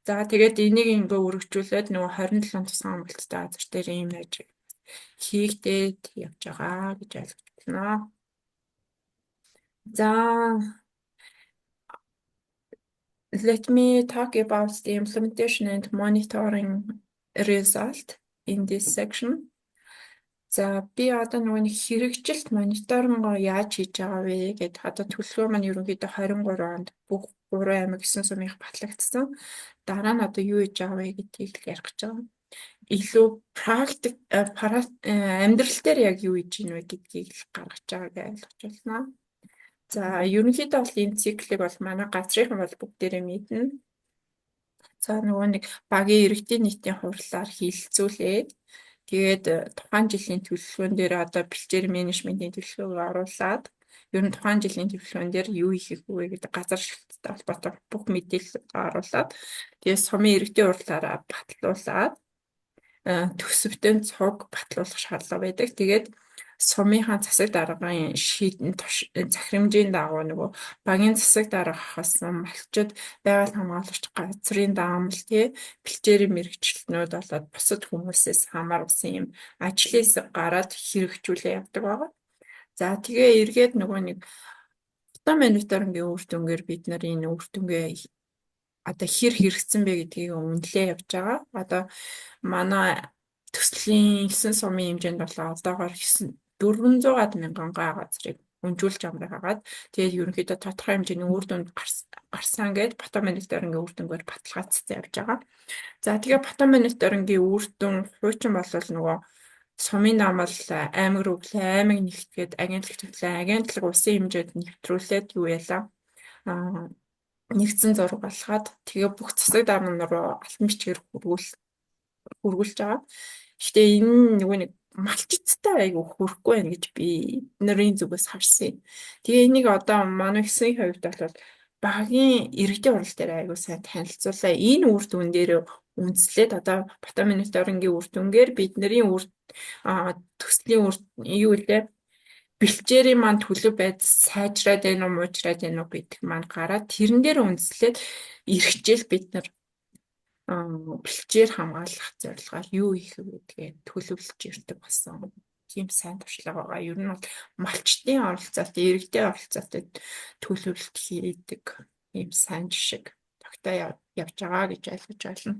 За тэгээд энийг ингээ өргөжүүлээд нөгөө 27 тусгай амралттай газар дээр ийм ажил хийгдээд явж байгаа гэж ойлгож байна. За let me talk about the implementation and monitoring result in this section. За би одоо нөгөө нэг хэрэгжилт мониторинго яаж хийж байгаа вэ гэдэг одоо төлөвлөгөө маань ерөнхийдөө 23 онд бүх 3 аймаг 9 сумын батлагдсан. Дараа нь одоо юу хийж байгаа вэ гэдгийг ярих гэж байгаа. Илүү практик амьдрал дээр яг юу хийж ийн вэ гэдгийг гаргаж байгааг ойлгож байна. За ерөнхийдөө бол энэ циклийг бол манай газрынхан бол бүгдээрээ мэднэ. За нөгөө нэг багийн иргэдийн нийтийн хурлаар хилцүүлээд тэгээд тухайн жилийн төлөвлөгөөн дээр одоо бэлчээр менежментийн төлөвлөгөөг оруулаад ер нь тухайн жилийн төлөвлөгөөн дээр юу хийх вэ гэдэг газар шилттэй холбоотой бүх мэдээлэл оруулаад тэгээд сумын иргэдийн хурлаараа батлуулаад төсөвтөн цуг батлуулах шаардлага байдаг. Тэгээд сумынхаа засаг даргын шийдэн захирамжийн дагуу нөгөө багийн засаг даргахаас малчид байгаль хамгаалагч газрын даамал бэлчээрийн мэргэжилтнүүд болоод бусад хүмүүсээс хамаарсан юм ажлын хэсэг гараад хэрэгжүүлээ явдаг байгаа. За тэгээ эргээд нөгөө нэг фото мониторингийн үр дүнгээр бид нар энэ үр дүнгээ одоо хэрэгцсэн бэ гэдгийг үнэлээ явж байгаа. Одоо манай төслийн 9 сумын хэмжээнд болоо одоогоор 400 мянган га газрыг өнжүүлж амраагаад тэгээд ерөнхийдөө тодорхой хэмжээний үр дүнд гарсан гэд фото мониторингийн үр дүнгээр баталгаажсан явж байгаа. За тэгээд фото мониторингийн үр дүн хуучин болвол нөгөө сумын намал аймаг руу аймаг нэгтгээд агентлаг төрлөө агентлаг улсын хэмжээнд нэвтрүүлээд юу яалаа нэгдсэн зураг болгоод тэгээ бүх засаг даргын руу алтан бичгээр хөргүүлж байгаа. Гэхдээ энэ нөгөө нэг малчиттай айгу хөрөхгүй байна гэж би нарын зүгээс харсан. Тэгээ энийг одоо манай хэсгийн хувьд бол багийн иргэдийн хурал дээр айгу сайн танилцуулаа. Энэ үр дүн дээр үндэслээд одоо фото мониторингийн үр дүнгээр бидний төслийн юу вэ? Бэлчээрийн маань төлөв байдал сайжраад байна уу, муужраад байна уу гэдэг маань гараад тэрэн дээр үндэслээд эрхжил бид нар бэлчээр хамгаалах зорилгоор юу хийх вэ гэдгээ төлөвлөж ирдэг болсон. Тийм сайн туршлага байгаа. Ер нь бол малчтын оролцоотой, иргэдийн оролцоотой төлөвлөлт хийдэг ийм сайн жишг тогтоо явж байгаа гэж ойлгож байна.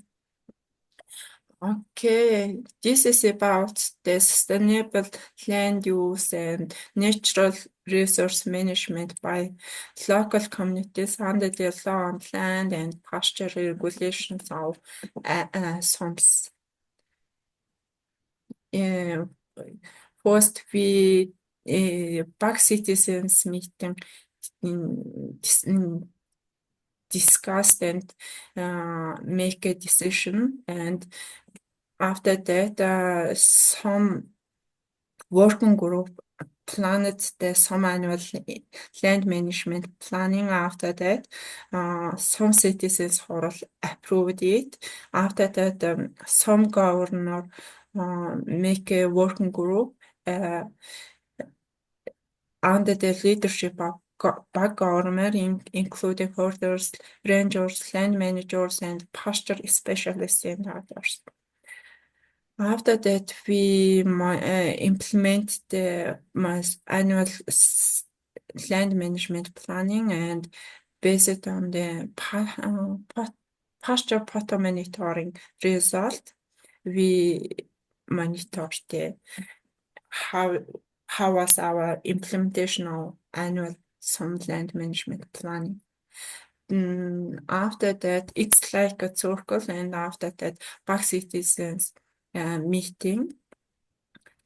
Okay, this is about the sustainable land use and natural resource management by local communities under the law on land and pasture regulations of SOMS. First, we Bag citizens meeting discussed and make a decision, and After that, some working group planned some annual land management planning. After that, some citizens approved it. After that, some governor make a working group under the leadership of government, including herders, rangers, land managers, and pasture specialists and others. After that, we implement the annual land management planning, and based on the pasture photo monitoring result, we monitor how was our implementation of annual some land management planning. After that, it's like a circle, and after that, Park citizens meeting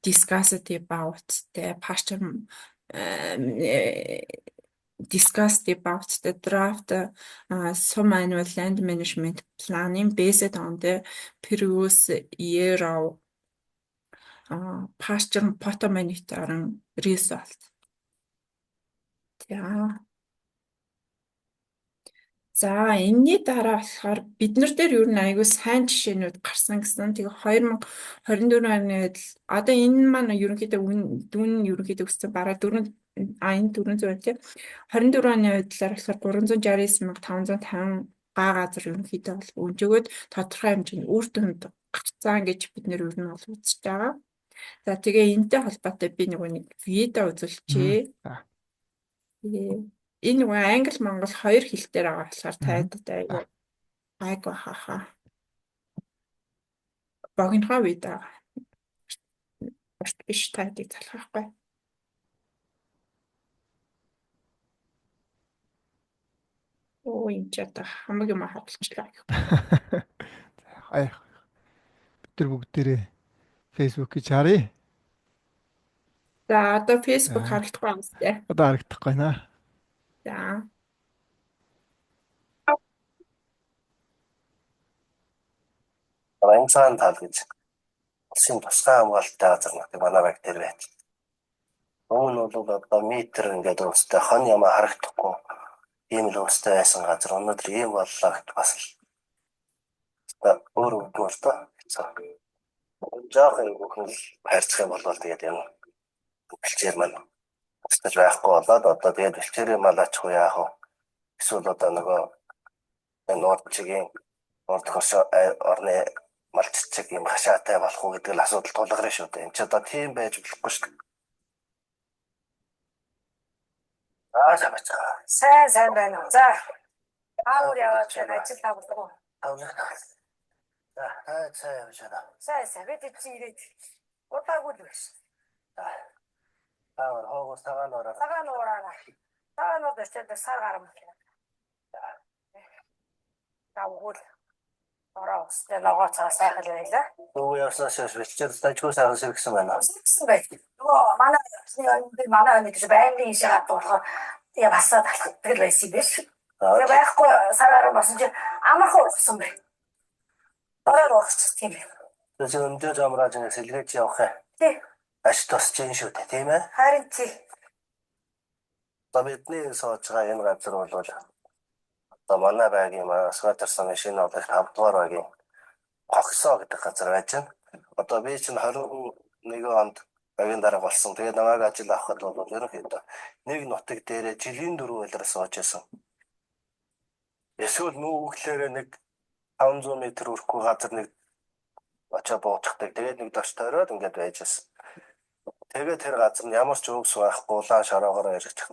discussed about the pasture, discussed about the draft some annual land management planning based on the previous year of pasture photo monitoring result. За энэний дараа болохоор бид нар дээр ер нь аягүй сайн жишээнүүд гарсан гэсэн. Тэгээ 2024 оны үед одоо энэ маань ерөнхийдөө дүн ерөнхийдөө өссөн бараг 400 тийм 24 оны байдлаар болохоор 369,550 га газар ерөнхийдөө бол өнжөгөөд тодорхой хэмжээний үр дүнд гарцсан гэж бид нэр ер нь бол үзэж байгаа. За тэгээ энэтэй холбоотой би нэг видео үзүүлчихье. Энэ нэг англи монгол хоёр хэл дээр байгаа болохоор тайлбар айгу хаа. Богинохоо видео. Урт биш тайлбарыг залхахгүй. Ой, энэ ч одоо хамаг юм хадгалчлаа. Бид нар бүгдээрээ Facebook гэж харъя. За одоо Facebook харагдахгүй юм тест. Одоо харагдахгүй наа. За. Ранцаан тал гэж улсын тусгай хамгаалалттай газар нэг манай баг дээр байт. Өмнө нь бол одоо метр ингээд өстэй хон юм харагдахгүй ийм л өстэй байсан газар өнөөдөр ийм боллоо гэд бас л өөр өгдөл тоо. Жаахан бүхэн л хайрцах юм бол тэгээд юм бэлчээр маань өстэй байхгүй болоод одоо тэгээд бэлчээрээ малаачих уу яах вэ? Эсвэл одоо нөгөө нуурчгийн нуурд хос орны малчцэг юм хашаатай болох уу гэдэг л асуудал тулгарна шүү дээ. Энд ч одоо тийм байж болохгүй шүү дээ. Сайн байна уу. За. Аавар яваад ажил тавуулгаа. Сайн явж байна. Сайн бид чи ирээд удаагүй л биш. Аавар хоогоос цагаан ороо. Цагаан ороо дэвчээд сар гарам. Тавгуул. Ороо өстэй логоо цаа сайхан байлаа. Нөгөө явснаас бэлчээр стажгүй сайхан сэргсэн байна. Сэргсэн бай. Нөгөө манай нэг байнгын шахаад болохоор яа басаад талхдаг байсан биш. Тэгээ байхгүй сараар басан чи амархан урсан бай. Ороо урсчих тийм. Тэгээ өндөр замрааж нэг сэлгэж явах юм. Тий. Аш тосч юм шүү дээ, тийм ээ? Харин тий. Бидний сууж байгаа энэ газар бол одоо манай байгийн асгаатарсан машин олох 5 дугаар байгийн Хогсоо гэдэг газар байж байна. Одоо би чинь 21 онд багийн дарга болсон. Тэгээд намайг ажил авахд бол ерөнхийдөө нэг нутаг дээрээ жилийн 4 байлаар сууж байсан. Эсвэл нүүглээрээ нэг 500 м өрхгүй газар нэг очоо буучихдаг. Тэгээд нэг дорч тойроод ингээд байж байсан. Тэгээд тэр газар нь ямар ч өгс байхгүй улаан шороогоор ирчих.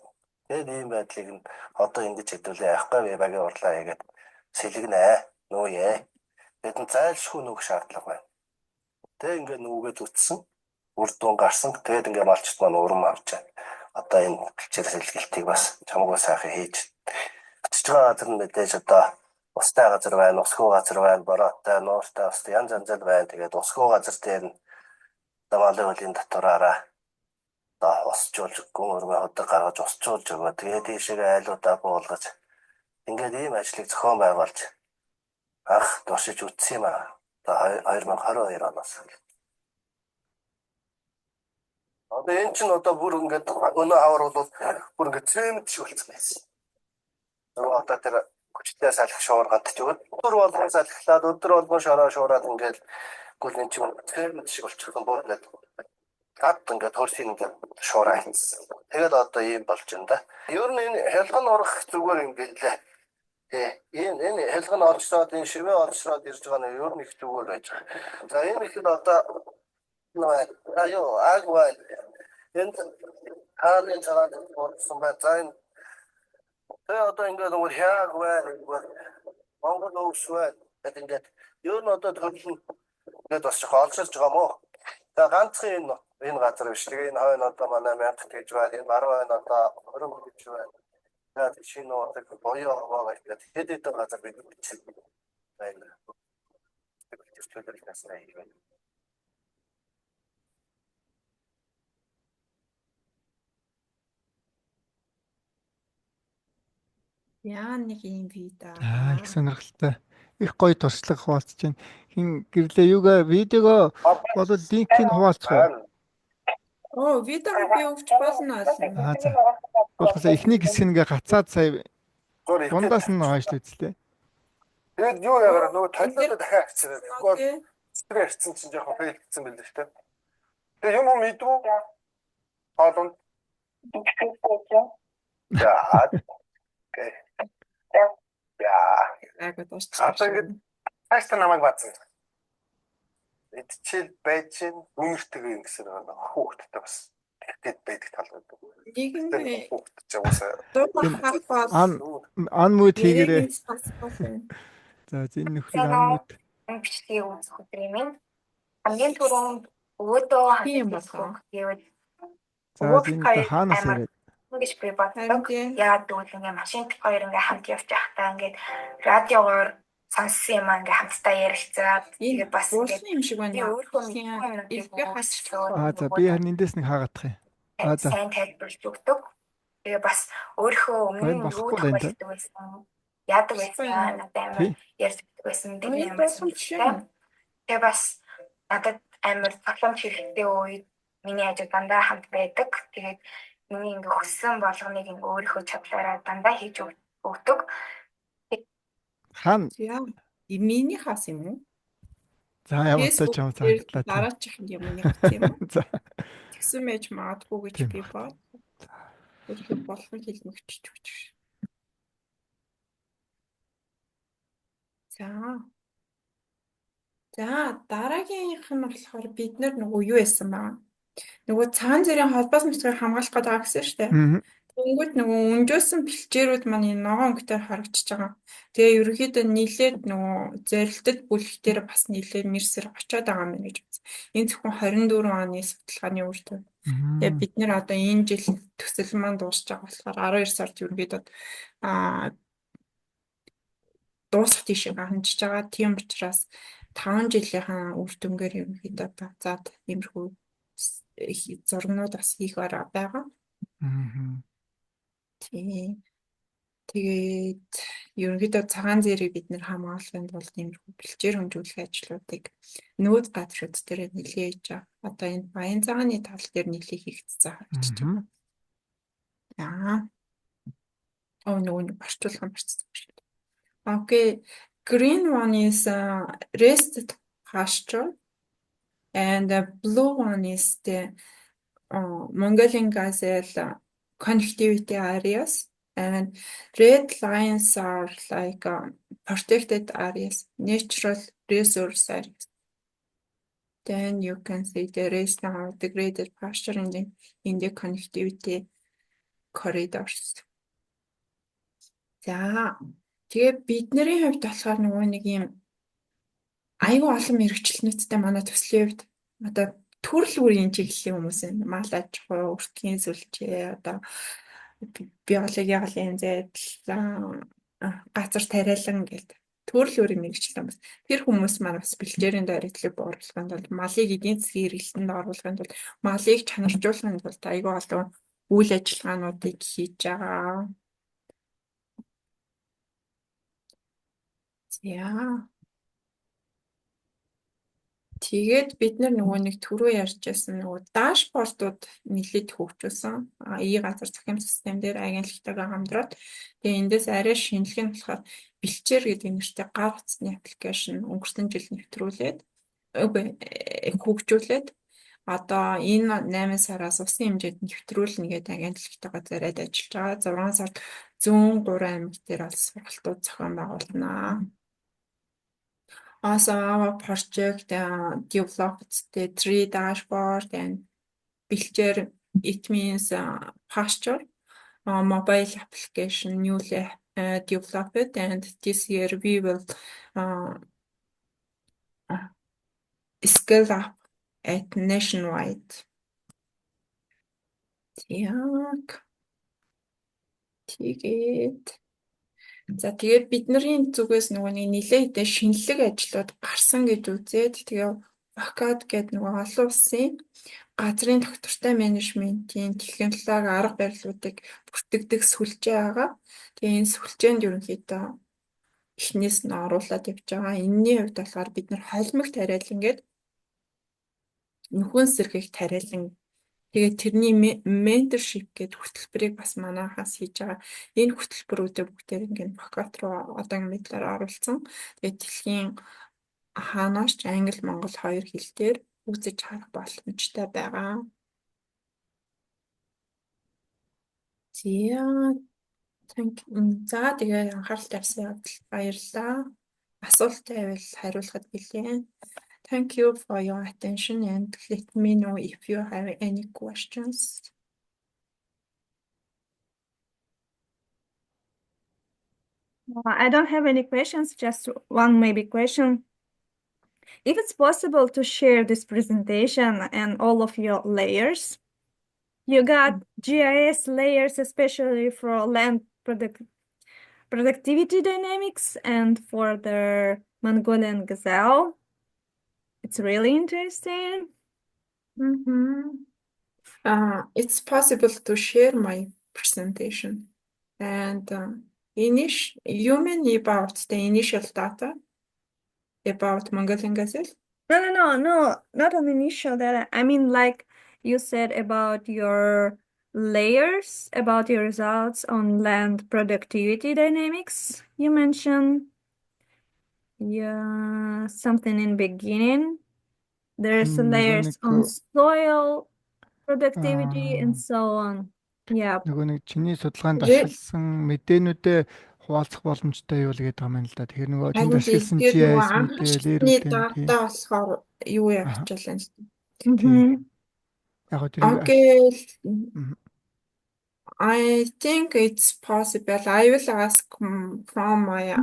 Тэгээд ийм байдлыг нь одоо ингэж хэдүүлээ явахгүй би багийн урлаа хийгээд сэлгэнэ нүүе. Тэдэн зайлшгүй нүг шаардлага байна. Тэгээд ингээд нүгээд үтсэн. Үр дүн гарсан. Тэгээд ингээд малчт маань урам авч байна. Одоо энэ бэлчээр сэлгэлтийг бас чамгүй сайхан хийж. Очиж байгаа газар нь мэдээж одоо устай газар байна, усгүй газар байна, бороотой, нууртай, устай янз янзэл байна. Тэгээд усгүй газар дээр нь дамаалын хөлийн татвараараа усчуулж гүн өргөө ходог гаргаж усчуулж өгөө. Тэгээд тийшээ айлуудаа буулгаж ингээд ийм ажлыг зохион байгуулж туршиж үтсэн юм аа. 2022 оноос. Одоо энэ чинь одоо бүр ингээд өнөө хавар бол бүр ингээд цемент шиг болчихсон байсан. Нөгөө одоо тэр хүчтэй салхи шуургаад ч өдөр болгон салхилаад өдөр болгон шороо шуураад ингээд гол энэ чинь цемент шиг болчихсон бүр ингээд гад ингээд хөрсийн ингээд шуураа хийсэн. Тэгээд одоо ийм болж байна да. Ер нь энэ хялган урах зүгээр ингээд лээ. Энэ хялган орчроод энэ шивээ орчроод ирж байгаа нь ер нь их зүгээр байж байгаа. За энэ ихэд одоо агвал энэ хааны цагаан болсон бай. За энэ одоо ингээд нөгөө хяаг бай. Монгол өвсвэ. Тэгээд ингээд ер нь одоо төлөв ингээд бас жоохон олширч байгаа мó. За ганцхан энэ газар биш. Тэгээ энэ хойно одоо манай 1000 гэж байна. Энэ 10 хойно одоо 20 гэж байна. Тэгээд шинэ удаг боёо байгаа гэдэг. Хэд газар бид чинь байна. Яа нэг юм бий да. Их сонирхолтой. Их гоё туршлага хуваалцж байна. Хин гэрлээ юугаа видеого болол линкийг хуваалцах уу? Оо, видеог би өгч болно аа. За. Болохоо эхний хэсэг нэгэ гацаад сая дундаас нь хойшлоо үзлээ. Тэгээд юу яагаад нөгөө толиодоо дахиад авчихсан. Окей. Стрэ ирсэн чинь жоохон фейлдсэн байлээ шүү дээ. Тэгээ юм мэдвүү? Хоолнд. Яа. Окей. Яа. Айгуу дууш. Одоо ингэж цааш та намайг баасан. Эдчил байж үнэртэйг юм гэсэн хүүхдтэй бас тэгтээд байдаг тал байдаг. Нэг нь Хүүхд ч уусаа. дуурах бол Анмууд хийгээрээ. За энэ нөхрийг анмууд. Бичлэгийг үзэх өдөр юм. Хамгийн түрүүнд өөдөө тийм болгоо. Гэвэл За энэ хаанаас ирээд ингэж би боддог. Яагаад гэвэл ингээ машин хоёр ингээ хамт явж байхдаа ингээ радиогоор сонссон юм ингээ хамтдаа ярилцаад тэгээ бас уусны юм шиг байна. Эвгүй за би харин эндээс нэг хаагаадах юм. За. сайн тайлбарлаж өгдөг. Тэгээ бас өөрийнхөө өмнө нь юу тохиолддог байсан, яадаг байсан, надад амар ярьж байсан гэдэг юм байна. Тэгээ бас надад амар тоглоомч хэрэгтэй үед миний хажууд дандаа хамт байдаг. Тэгээд миний ингээ хүссэн болгоныг ингээ өөрийнхөө чадлаараа дандаа хийж өгдөг. Хаан Миний хас юм уу? за ямар ч юм цагтлаа. Дараачих юм нэг тийм үү? За. Тэгсэн байж магадгүй гэж би бод. Өөрөөр болгон хэлмэгчиж өгч. За. За дараагийнх нь болохоор бид нөгөө юу яасан баа? Нөгөө цагаан зэрийн холбоос мөсгөр хамгаалах гэдэг байгаа гэсэн шүү дээ. Тэнгүүд нөгөө өнжөөсөн бэлчээрүүд маань энэ ногоон өнгөтэй харагдчихж байгаа. Тэгээ ерөөхдөө нийлээд нөгөө зорилтод бүлэгтэр бас нийлээд мэрсэр очиод байгаа юм гэж үзсэн. Энэ зөвхөн 24 оны судалгааны үр дүн. Тэгээ бид нэр одоо энэ жил төсөл маань дуусч байгаа болохоор 12 сард ерөөхдөө дуусах тийш хандж байгаа. Тийм учраас 5 жилийнхаа үр дүнгээр ерөөхдөө бацаад иймэрхүү зургнууд бас хийх байгаа. Тэгээд ерөнхийдөө цагаан зэрэг бид нэр хамгаалахын тулд иймэрхүү бэлчээр хөнжүүлэх ажлуудыг нөөц газрууд дээр нэлээд хийж байгаа. Одоо энэ баян цагааны тал дээр нэлээд хийгдсэн харагдаж байна. Нөгөө орчуулгын процесс шүү дээ. Okay, green one is rested pasture and the blue one is the Mongolian gazelle connectivity areas, and red lines are like protected areas, natural resource areas. Then you can see the rest are degraded pasture in the connectivity corridors. За тэгээ бидний хувьд болохоор нөгөө нэг юм аюул олон мэрэгчлэнүүдтэй манай төслийн хувьд одоо төрөл бүрийн чиглэлийн хүмүүс энэ мал аж ахуй, өртгийн сүлжээ, одоо биологийн зайдал, газар тариалан гэдэг төрөл бүрийн мэрэгчлэн хүмүүс. Тэр хүмүүс маань бас бэлчээрийн дайрагдлыг бууруулахын тулд малыг эдийн засгийн эргэлтэнд оруулахын тулд малыг чанаржуулахын тулд аюул олон үйл ажиллагаануудыг хийж байгаа. Яа. Тэгээд бид нар нөгөө нэг түрүү ярьж байсан нөгөө дашбордууд нэлээд хөгжүүлсэн. И газар захим систем дээр агентлагтайгаа хамтраад тэгээд эндээс арай шинэлэг нь болохоор бэлчээр гэдэг нэртэй гар утасны аппликейшн өнгөрсөн жил нэвтрүүлээд хөгжүүлээд одоо энэ 8 сараас усан хэмжээнд нэвтрүүлнэ гэдэг агентлагтайгаа зараад ажиллаж байгаа. 6 сард 103 аймаг дээр бол сургалтууд зохион байгуулнаа. Also, our project developed the 3 dashboard and Billshare. It means pasture mobile application newly developed, and this year we will scale up at nationwide. Тэгээд бидний зүгээс нөгөө нэг нэлээд шинэлэг ажлууд гарсан гэж үзээд тэгээ ВОКАД гэдэг нөгөө олон улсын газрын доктортой менежментийн технологи арга барилуудыг бүртгэдэг сүлжээ байгаа. Тэгээ энэ сүлжээнд ерөнхийдөө эхнээс нь оруулаад явж байгаа. Энэний хувьд болохоор бид нар холимог тариалан гэдэг нөхөн сэргийг тариалан тэгээд тэрний менторшип гэдэг хөтөлбөрийг бас манайхаас хийж байгаа. Энэ хөтөлбөрүүдээ бүгдээр ингээд ВОКАД руу одоогийн мэдлээр оруулсан. Тэгээд дэлхийн хаанаас ч англи, монгол хоёр хэл дээр үзэж харах боломжтой байгаа. За тэгээд анхаарал тавьсан явдал баярлалаа. Асуулт байвал хариулахад билээ. Thank you for your attention and let me know if you have any questions. I don't have any questions, just one maybe question. If it's possible to share this presentation and all of your layers, you got GIS layers, especially for land productivity dynamics and for the Mongolian gazelle. It's really interesting. It's possible to share my presentation. And you mean about the initial data about Mongolian gazelle? No, not an initial data. I mean, like you said about your layers, about your results on land productivity dynamics. You mentioned something in beginning. There's layers on soil productivity and so on. Yeah. Нөгөө нэг чиний судалгаанд ашигласан мэдээнүүдээ хуваалцах боломжтой юу л гэдэг юм л да. Тэгэхээр нөгөө чиний ашигласан GIS мэдээлэлүүд дата болохоор юу явуулчихлаа. Okay. I think it's possible. I will ask from my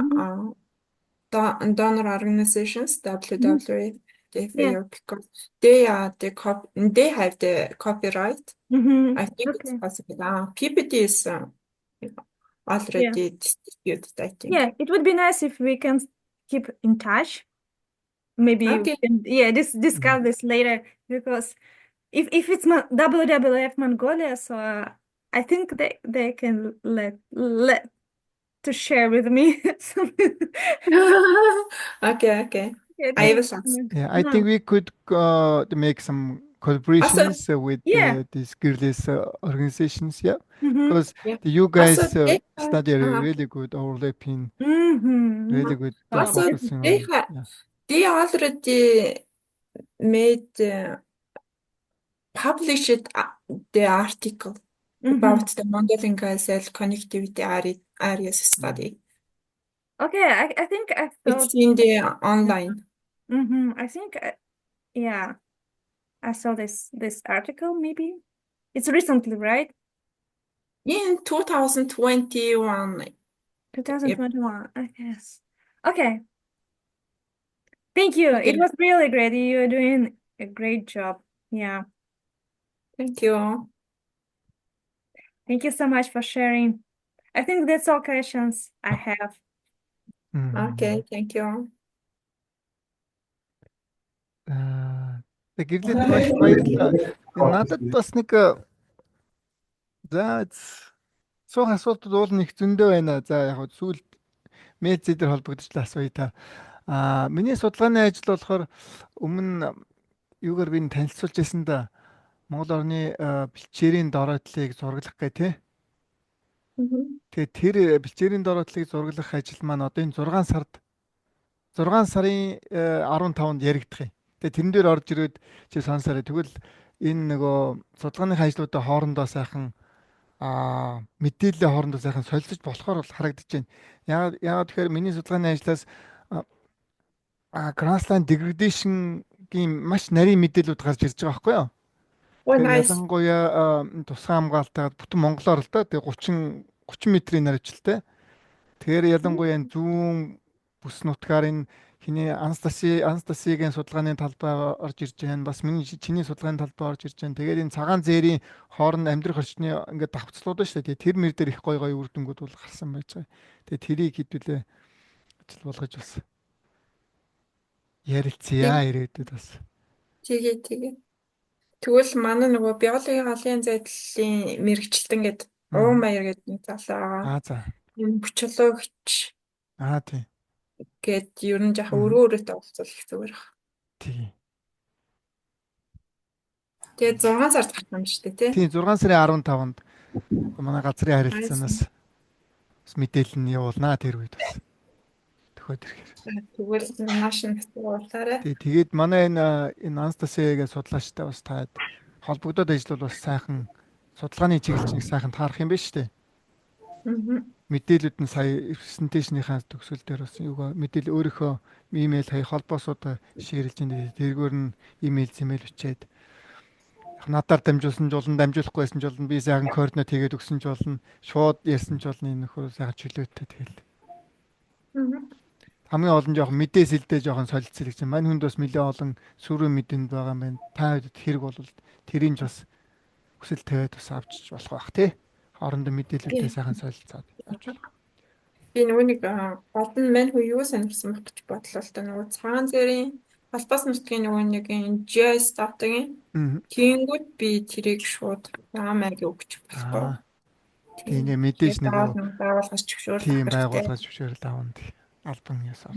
donor organizations, WWF, because they have the copyright. I think it's possible. PPT is already distributed, I think. Yeah, it would be nice if we can keep in touch. Maybe we can, discuss this later, because if it's WWF Mongolia, so I think they can let to share with me. Okay. I will ask. Yeah, I think we could make some collaborations with these girls organizations. Yeah, because you guys study really good overlapping, really good. They already made published the article about the Mongolian gazelle connectivity areas study. Okay, I think I thought it's in the online. I think I saw this article. Maybe it's recently, right? In 2021. 2021, I guess. Okay. Thank you. It was really great. You're doing a great job. Yeah. Thank you. Thank you so much for sharing. I think that's all questions I have. Okay, thank you. Гэрлээд маш баярлалаа. Надад бас нэг суух асуултууд уул нэг зөндөө байна. За яг сүүлд мессежээр холбогдчихлаа асууя та. Миний судалгааны ажил болохоор өмнө юугаар би танилцуулж байсан да Монгол орны бэлчээрийн дороотлыг зураглах гэх тий. Тэгээд тэр бэлчээрийн дороотлыг зураглах ажил маань одоо энэ 6 сарын 15-нд яригдах юм. Тэгээд тэрэн дээр орж ирээд чи сонсоорой. Тэгвэл энэ нөгөө судалгааны ажлуудаа хоорондоо сайхан мэдээллийн хоорондоо сайхан солилцож болохоор бол харагдаж байна. Яагаад тэгэхээр миний судалгааны ажлаас grassland degradation-гийн маш нарийн мэдээлүүд гарч ирж байгаа байхгүй юу? Ялангуяа тусгай хамгаалтайгаар бүтэн монголоор л да. Тэгээ 30 метрийн наривчлалтай. Тэгэхээр ялангуяа зүүн бүс нутгаар энэ хиний Анастасигийн судалгааны талбай орж ирж байна. Бас чиний судалгааны талбай орж ирж байна. Тэгээд энэ цагаан зээрийн хооронд амьдрах орчны ингээд давхцлууд байна шүү дээ. Тэр мэр дээр их гой үр дүнгууд бол гарсан байж байгаа. Тэгээд тэрийг хэдүүлээ ажил болгож бас ярилцъя ирээдүйд бас. Тэгээ. Тэгвэл манай нөгөө биологийн галын зайдлын мэрэгчлэн гэдэг Уу Маяр гэдэг нэг залуу байгаа. За. Юм биологч. Тийм. Гэт ер нь яг өрөөрөөтэй уулзвал их зүгээр баг. Тийм. Тэгээд 6 сард гарах юм шүү дээ, тий? Тийм, 6 сарын 15-нд манай газрын харилцаанаас бас мэдээлэл нь явуулнаа тэр үед бас. Төхөөд ирэхээр. Тэгвэл наашин уулаарай. Тэгээд манай энэ Анастасиагийн судлаачтай бас таад холбогдоод ажиллавал бас сайхан судалгааны чиглэлч нэг сайхан таарах юм байна шүү дээ. Мэдээлүүд нь сая презентацийнхаа төгсгөл дээр бас юугаа мэдээлэл өөрийнхөө имэйл хаяг холбоосууд шеэрлж ин тэргээр нь имэйл зэмэл өчээд надаар дамжуулсан ч болно, дамжуулахгүй байсан ч болно, би сайхан координат хийгээд өгсөн ч болно, шууд ярьсан ч болно, энэ нөхөр сайхан чөлөөтэй тэгэл. Хамгийн олон жоохон мэдээ сэлдээ жоохон солилцол гэж. Мань хүнд бас нэлээд олон сүрэн мэдэнд байгаа юм байна. Та хэд хэрэг бол тэрийг ч бас хүсэл тавиад бас авчиж болох байх тий. Хоорондоо мэдээлэлтэй сайхан солилцоод явж байна. Би нөгөө нэг гол нь мань хүү юу сонирхсан байх гэж бодлоо л та нөгөө цагаан зээрийн холбоос нутгийн нөгөө нэг GIS датагийн тийгүүд би тэрийг шууд АМА-гийн өгч болохгүй. Тийм мэдээж нөгөө байгуулгаж зөвшөөрөл тийм байгуулгаж зөвшөөрөл авна. Альбом ясаа.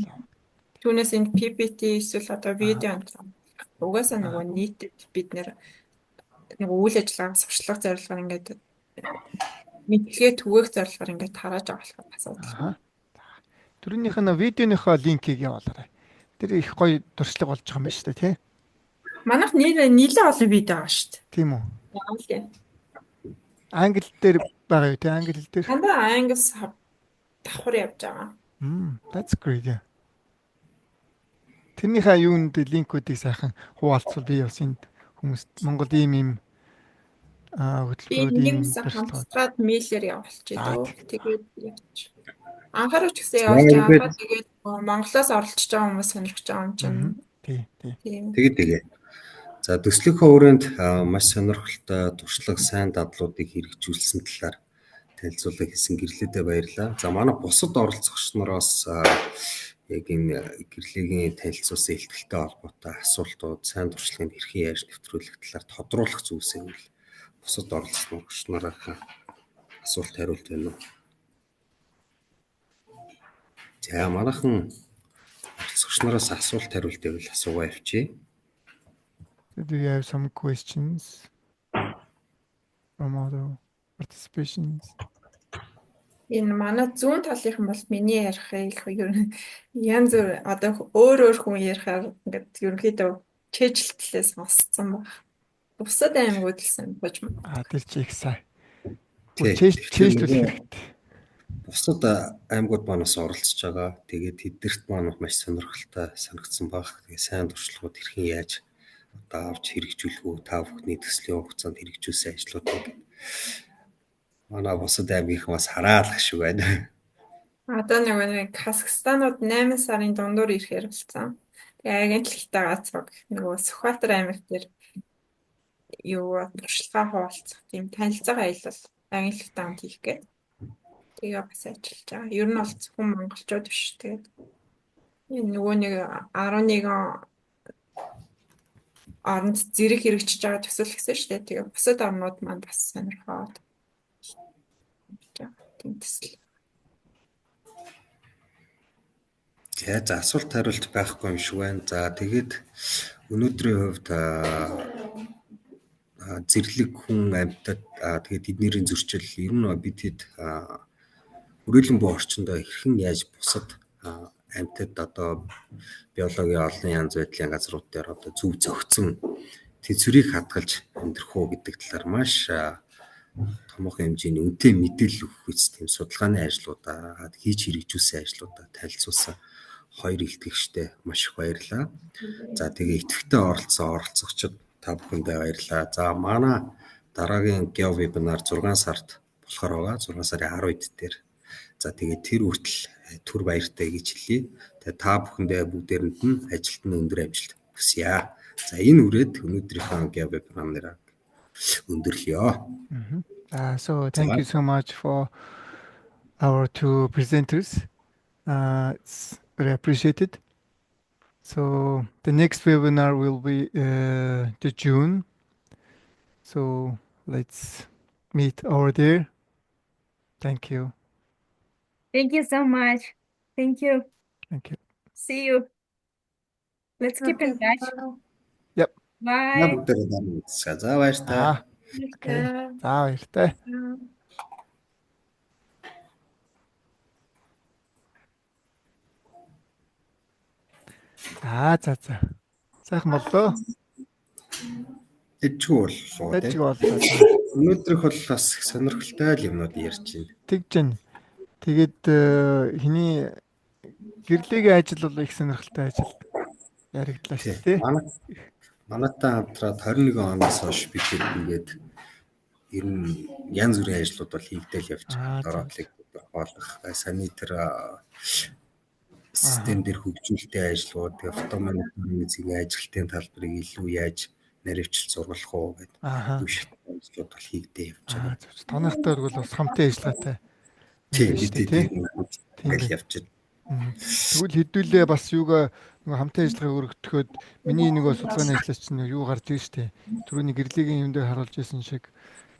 Түүнээс энэ PPT эсвэл одоо видео угаасаа нөгөө нийтэд бид нэр нөгөө үйл ажиллагаа сурчлага зорилгоор ингээд мэдлэгээ түгээх зорилгоор ингээд тарааж байгаа болох асуудал. Түрүүнийх нь видеоныхоо линкийг явуулаарай. Тэр их гоё туршлага болж байгаа юм байна шүү дээ, тий? Манайх нэлээд олон видео байгаа шүү дээ. Тийм үү? Тийм. Англи дээр байгаа юу, тий? Англи дээр. Хандаа ангис давхар явж байгаа. That's great. Yeah. Тэрнийхээ юунд линкүүдийг сайхан хуваалцвал би бас энд хүмүүст Монгол ийм хөтөлбөрүүд хамтдаад мэйлээр явуулчих дөө. Тэгээд явчих. Анхаарч гэсэн явуулж байгаа. Тэгээд Монголоос оролцож байгаа хүмүүс сонирхож байгаа юм чинь. Тийм. Тэгээ. За төслийнхөө хүрээнд маш сонирхолтой туршлага сайн дадлуудыг хэрэгжүүлсэн талаар танилцуулга хийсэн гэрлээдээ баярлалаа. За манай бусад оролцогч нараас яг энэ гэрлээгийн танилцуулсан илтгэлтэй холбоотой асуултууд, сайн туршлагыг хэрхэн яаж нэвтрүүлэх талаар тодруулах зүйлсээр бусад оролцогч нарынхаа асуулт хариулт байна уу? За манайхан оролцогч нараас асуулт хариулт байвал асуугаа явчих. Do you have some questions from other participations? Энэ манай зүүн талынхан бол миний ярихыг ер нь янз бүр одоо өөр хүн ярихаар ингээд ерөнхийдөө чэйжлэлтээс мосцсон баг. Бусад аймагуд л сонирхож байна. Тэр чи их сайн. Чэйжлүүлэх хэрэгтэй. Бусад аймагуд манаас оролцож байгаа. Тэгээд тэднэрт маань маш сонирхолтой санагдсан баг. Тэгээд сайн туршлагууд хэрхэн яаж одоо авч хэрэгжүүлэх үү? Та бүхний төслийн хугацаанд хэрэгжүүлсэн ажлуудыг манай бусад аймгийнхан бас хараалах шиг байна. Одоо нэг Казахстанууд 8 сарын дундуур ирэхээр болсон. Тэгээ агентлагтай гацаг нөгөө Сүхбаатар аймаг дээр юу туршлагаа хуваалцах тийм танилцаагаа аялал агентлагтай хамт хийх гээд тэгээ бас ажиллаж байгаа. Ер нь бол зөвхөн монголчууд биш. Тэгээд энэ нөгөө нэг 11 оронд зэрэг хэрэгжиж байгаа төсөл гэсэн шүү дээ. Тэгээ бусад орнууд маань бас сонирхоод тийм төсөл. За асуулт хариулт байхгүй юм шиг байна. За тэгээд өнөөдрийн хувьд зэрлэг хүн амьтад тэгээд эднэрийн зөрчил ер нь бид хэд хүрээлэн буй орчиндөө хэрхэн яаж бусад амьтад одоо биологийн олон янз байдлын газрууд дээр одоо зөв зохицон тэзврийг хадгалж амьдрах уу гэдэг талаар маш томоохон хэмжээний үнэтэй мэдээлэл өгөх үс тийм судалгааны ажлуудаа хийж хэрэгжүүлсэн ажлуудаа танилцуулсан хоёр илтгэгчтэй маш их баярлалаа. За тэгээ идэвхтэй оролцогчид та бүхэндээ баярлалаа. За манай дараагийн гео вебинар 6 сард болохоор байгаа. 6 сарын 10-нд дээр. За тэгээ тэр хүртэл түр баяртай гэж хэлье. Тэгээ та бүхэндээ бүгдээрэнд нь ажилд нь өндөр амжилт хүсье. За энэ үрээд өнөөдрийнхөө гео вебинарыг өндөрлөё. So thank you so much for our two presenters. It's very appreciated. So the next webinar will be the June. So let's meet over there. Thank you. Thank you so much. Thank you. Thank you. See you. Let's keep in touch. Yep. Bye. За баярлалаа. Okay. За баяртай. За. Сайхан боллоо. Эжгүй боллоо. Өнөөдрөх бол бас сонирхолтой юмнууд ярьж байна. Тэгж байна. Тэгээд хиний гэрлийн ажил бол их сонирхолтой ажил яригдлаа шүү дээ. Манайтай хамтраад 21 оноос хойш бид ингээд ер нь янз бүрийн ажлууд бол хийгдэл явж байгаа. Дороотлыг болгох, санитар систем дээр хөгжүүлэлтийн ажлууд, автоматжуулалтын зэгийн ажилтны талбарыг илүү яаж наривчлж зурглах уу гэдэг ажлууд бол хийгдээ явж байгаа. Танайхтай бол бас хамтын ажиллагаатай. Тийм явж байна. Тэгвэл хэдүүлээ бас юугаа хамтын ажиллагааг өргөтгөхөд миний нөгөө судалгааны ажлаач чинь юу гарч ирж штэ. Түрүүний гэрлийн юм дээр харуулж байсан шиг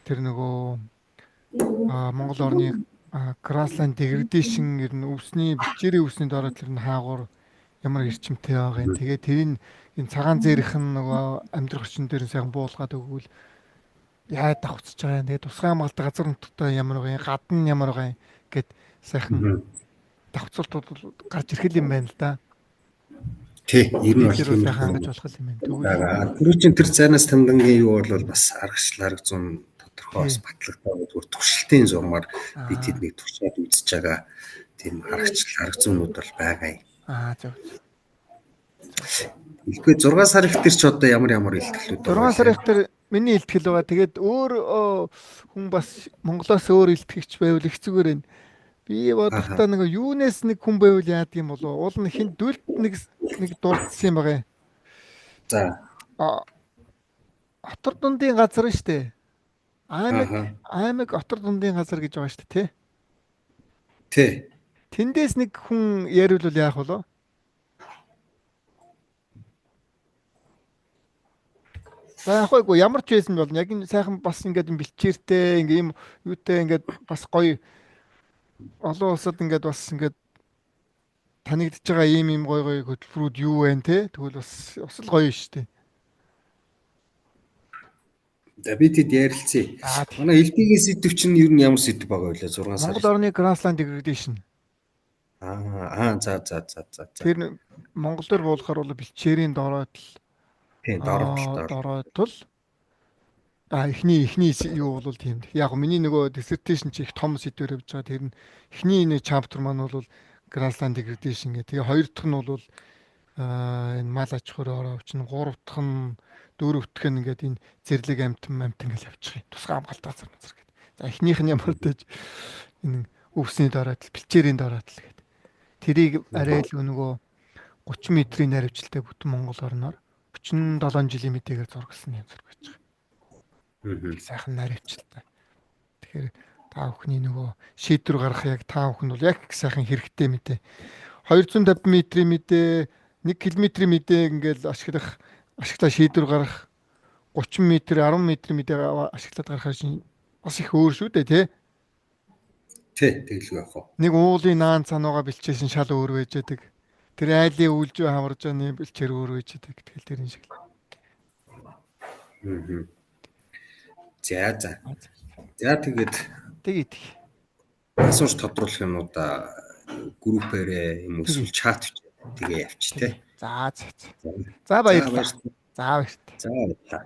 тэр нөгөө Монгол орны grassland degradation ер нь өвсний бичээрийн өвсний дороо тэр нь хаагур ямар эрчимтэй байгаа юм. Тэгээ тэрийг энэ цагаан зээрх нь нөгөө амьдрах орчин дээр сайхан буулгаад өгвөл яа давхцаж байгаа юм. Тэгээ тусгай хамгаалалт газар нутгтай ямар байгаа юм, гадна ямар байгаа юм гэд сайхан давхцуултууд гарч ирэх юм байна л да. Тий, ер нь бол хангаж болох юм байна. Тэгвэл тэр зайнаас тамдангийн юу бол бас аргачлал арга зүүн тодорхой бас батлагтай зүгээр туршилтын зурмаар бид тэднийг туршаад үзэж байгаа тийм аргачлал арга зүүнүүд бол байгаа юм. Зөв. Илгүй 6 сар их төр ч одоо ямар илтгэлүүд байгаа. 6 сар их төр миний илтгэл байгаа. Тэгээд өөр хүн бас Монголоос өөр илтгэгч байвал их зүгээр байна. Би бодохдоо нэг юунаас нэг хүн байвал яадаг юм болов? Уул нь хин дүлт нэг дурдсан юм байгаа юм. За. Отор дундын газар нь штэ. Аймаг отор дундын газар гэж байгаа штэ, тий? Тий. Тэндээс нэг хүн яриул яах болов? Заахгүй ямар ч байсан бол яг энэ сайхан бас ингээд бэлчээртэй ингээд юм юутай ингээд бас гоё олон улсад ингээд бас ингээд танигдж байгаа ийм гоё хөтөлбөрүүд юу вэ те? Тэгвэл бас л гоё шүү дээ. За бид хэд ярилцъя. Манай элбигийн сэдв чинь ер нь ямар сэдв байгаа вэ 6 сар? Монгол орны grassland degradation. За. Тэр Монголоор буулахаар бол бэлчээрийн дороотл. Тийм, дороотл. Эхний юу бол тийм. Яг миний нөгөө dissertation чи их том сэдвэр явж байгаа. Тэр нь эхний нэг chapter маань бол grassland degradation гэх. Тэгээ хоёр дахь нь бол энэ мал аж ахуйн орчин, гурав дахь нь дөрөв дахь нь ингээд энэ зэрлэг амтан гэж явчих юм. Тусгай хамгаалт газар гэдэг. За эхнийх нь ямар дэж энэ өвсний дороотл, бэлчээрийн дороотл гэдэг. Тэрийг арай л нөгөө 30 метрийн наривчлалтай бүтэн Монгол орноор 37 жилийн мэдээгээр зургалсан юм зэрэг байж байгаа. Сайхан наривчлалтай. Тэгэхээр та бүхний нөгөө шийдвэр гаргах яг та бүхэн бол яг сайхан хэрэгтэй мэдээ. 250 метрийн мэдээ, 1 км-ийн мэдээ ингээл ашиглаа шийдвэр гаргах 30 м, 10 м-ийн мэдээ ашиглаад гаргахаар чинь бас их өөр шүү дээ, тий? Тий, тэгэлгүй яах вэ? Нэг уулын наан цанууга бэлчээсэн шал өөр байж байдаг. Тэр айлын үйлжүү хамарж байгаа бэлчээр өөрөө ч гэдэг тэгэл тэр энэ шиг. За. За тэгээд асууж тодруулах юмудаа группээрээ юм эсвэл чат тэгээ явчих те. За баярлалаа. За баярлалаа. За баярлалаа.